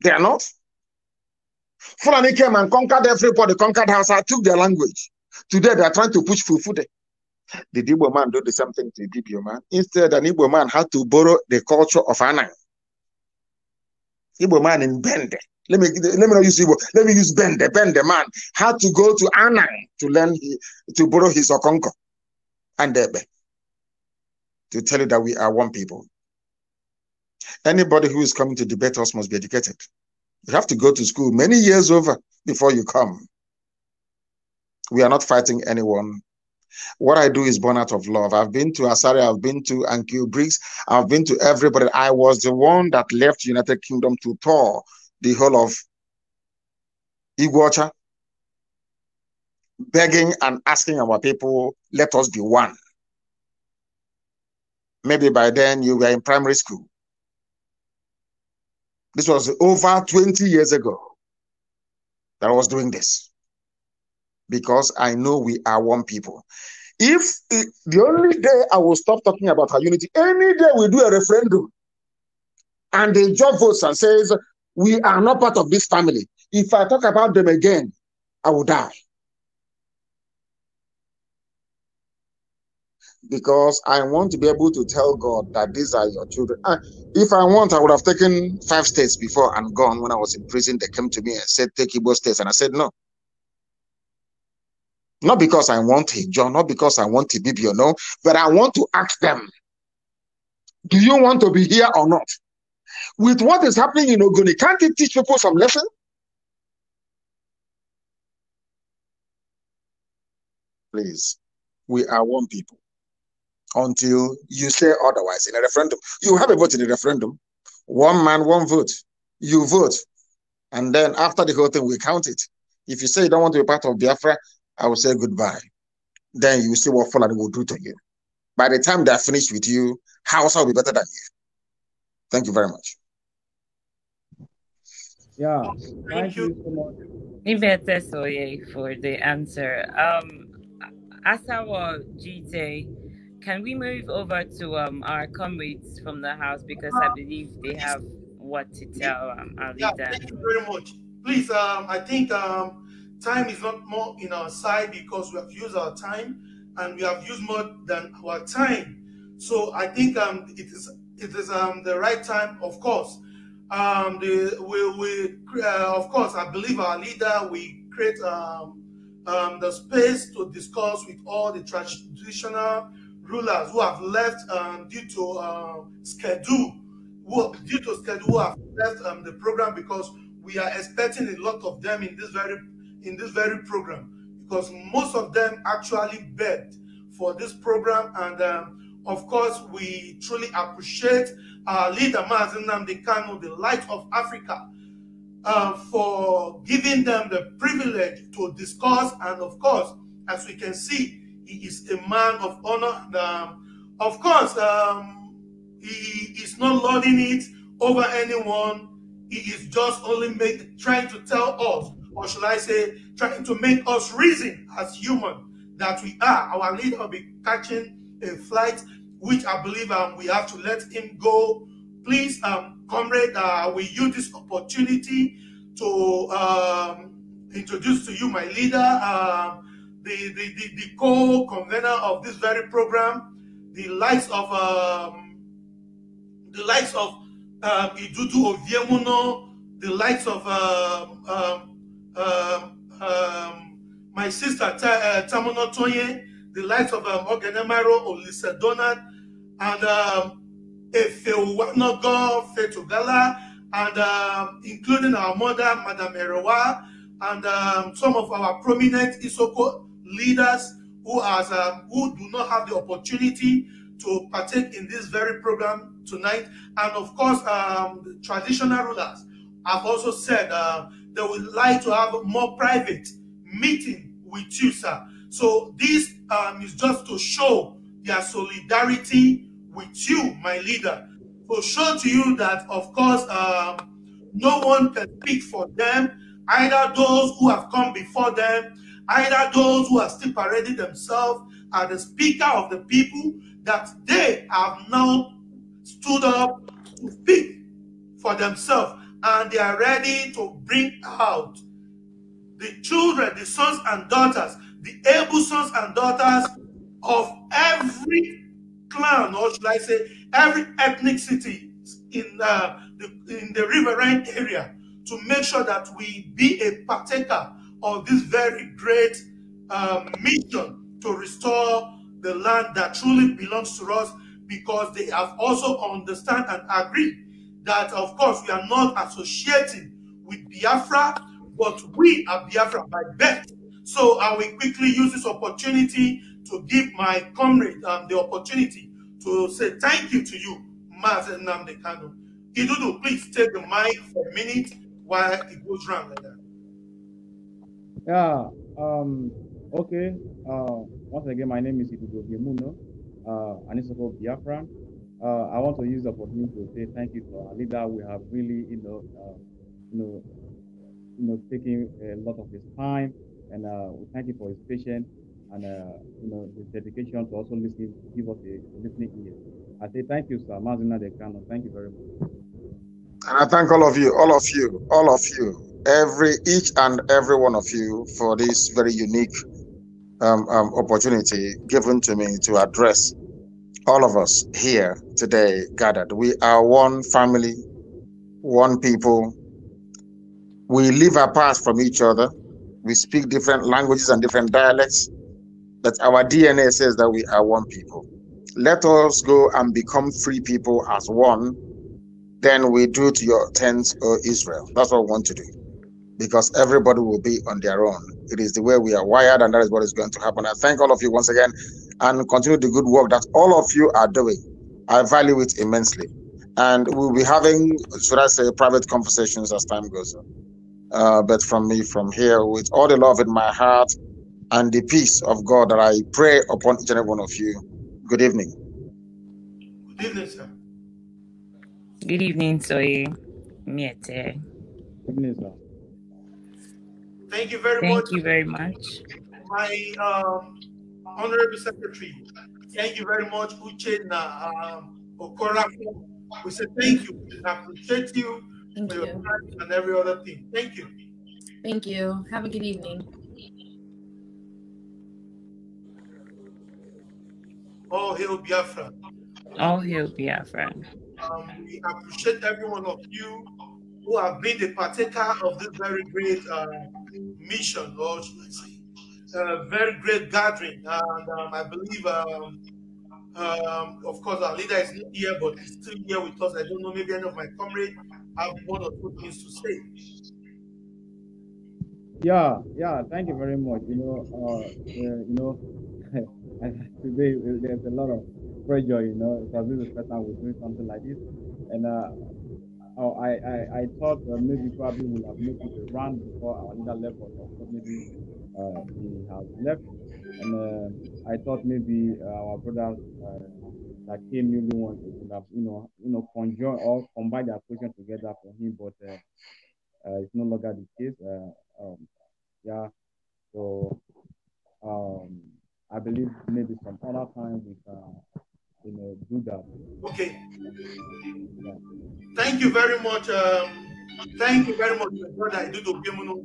They are not. Fulani came and conquered everybody, conquered Hausa, took their language. Today they are trying to push Fufude. The Igbo man do the same thing to the Igbo man. Instead, an Igbo man had to borrow the culture of Anang. Igbo man in Bende. Let me not use Igbo. Let me use Bende. Bende man had to go to Anang to learn to borrow his Okonko and Debe to tell you that we are one people. Anybody who is coming to debate us must be educated. You have to go to school many years over before you come. We are not fighting anyone. What I do is born out of love. I've been to Asari, I've been to Ankyo Briggs, I've been to everybody. I was the one that left United Kingdom to tour the whole of Iguacha, begging and asking our people, let us be one. Maybe by then you were in primary school. This was over 20 years ago that I was doing this. Because I know we are one people. The only day I will stop talking about our unity, any day we do a referendum and the judge votes and says, we are not part of this family. If I talk about them again, I will die. Because I want to be able to tell God that these are your children. If I want, I would have taken 5 states before and gone. When I was in prison, they came to me and said, take Igbo states. And I said, no. Not because I want a job, not because I want to be, you know, but I want to ask them, do you want to be here or not? With what is happening in Ogoni, can't it teach people some lesson? Please, we are one people. Until you say otherwise in a referendum. You have a vote in a referendum. One man, one vote. You vote. And then after the whole thing, we count it. If you say you don't want to be part of Biafra, I will say goodbye. Then you see what Fulani will do to you. By the time they're finished with you, Hausa will be better than you. Thank you very much. Yeah, thank you so much. Ibete Soye for the answer. Asawa Jite, can we move over to our comrades from the house, because I believe they have what to tell our leader. Thank you very much. Please, I think time is not more in our side because we have used our time and we have used more than our time. So I think it is the right time, of course. Of course, I believe our leader we create the space to discuss with all the traditional rulers who have left due to schedule. Who have left the program, because we are expecting a lot of them in this very program, because most of them actually begged for this program. And of course, we truly appreciate our leader, Nnamdi KANU, the light of Africa, for giving them the privilege to discuss. And of course, as we can see, he is a man of honor. And, of course, he is not lording it over anyone. He is just only trying to tell us, or should I say, trying to make us reason as human that we are. Our leader will be catching a flight, which I believe we have to let him go. Please, comrade, we use this opportunity to introduce to you my leader, the co-convener of this very program, the likes of Idudu Oviemuno, the likes of my sister Tamono Tonye, the likes of Ogenemaro Olise Donald, and Efewanogo Fetugala, and including our mother, Madam Erewa, and some of our prominent Isoko leaders who do not have the opportunity to partake in this very program tonight. And of course, the traditional rulers have also said they would like to have a more private meeting with you, sir. So this is just to show their solidarity with you, my leader. To show to you that, of course, no one can speak for them, either those who have come before them, either those who are still parading themselves are the speaker of the people, that they have now stood up to speak for themselves, and they are ready to bring out the children, the sons and daughters, the able sons and daughters of every clan, or should I say, every ethnicity in the riverine area, to make sure that we be a partaker of this very great mission to restore the land that truly belongs to us, because they have also understand and agree that, of course, we are not associating with Biafra, but we are Biafra by birth. So I will quickly use this opportunity to give my comrade the opportunity to say thank you to you, Mazen Nnamdi Kanu. Idudu, please take the mic for a minute while it goes round like that. Yeah, okay. Once again, my name is Igodo Biemuno, and it's about Biafra. I want to use the opportunity to say thank you to our leader. We have really, taking a lot of his time, and we thank you for his patience and his dedication to also listen, give us a listening ear. I say thank you, sir. Mazina Dekano. Thank you very much. And I thank all of you, each and every one of you for this very unique opportunity given to me to address all of us here today gathered. We are one family, one people. We live apart from each other. We speak different languages and different dialects, but our DNA says that we are one people. Let us go and become free people as one. Then we do to your tents, O Israel. That's what we want to do. Because everybody will be on their own. It is the way we are wired, and that is what is going to happen. I thank all of you once again, and continue the good work that all of you are doing. I value it immensely. And we'll be having, should I say, private conversations as time goes on. But from me, from here, with all the love in my heart and the peace of God that I pray upon each and every one of you. Good evening. Good evening, sir. Good evening, Soye. Miete. Good evening, sir. Thank you very much. Thank you very much. My Honorable Secretary, thank you very much, Uchenna Okora. We say thank you. We appreciate you Thank for your you. time and every other thing. Thank you. Thank you. Have a good evening. All hail Biafra. All hail Biafra. We appreciate every one of you who have been the partaker of this very great mission, or should I say, very great gathering. And I believe, of course, our leader is not here, but he's still here with us. I don't know, maybe any of my comrades have one or two things to say. Yeah, thank you very much. Today there's a lot of pressure, because this is the first time we're doing something like this. And I thought maybe probably we'll have made it a round before our leader left, but of course maybe he has left. And I thought maybe our brothers that came newly wanted would have, conjoin or combine their position together for him, but it's no longer the case. So I believe maybe some other time we can, do that. Okay. Yeah. Thank you very much. Thank you very much, my brother Igodo.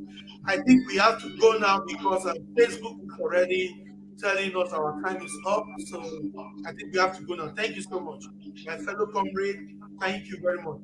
I think we have to go now because Facebook is already telling us our time is up. So I think we have to go now. Thank you so much. My fellow comrade, thank you very much.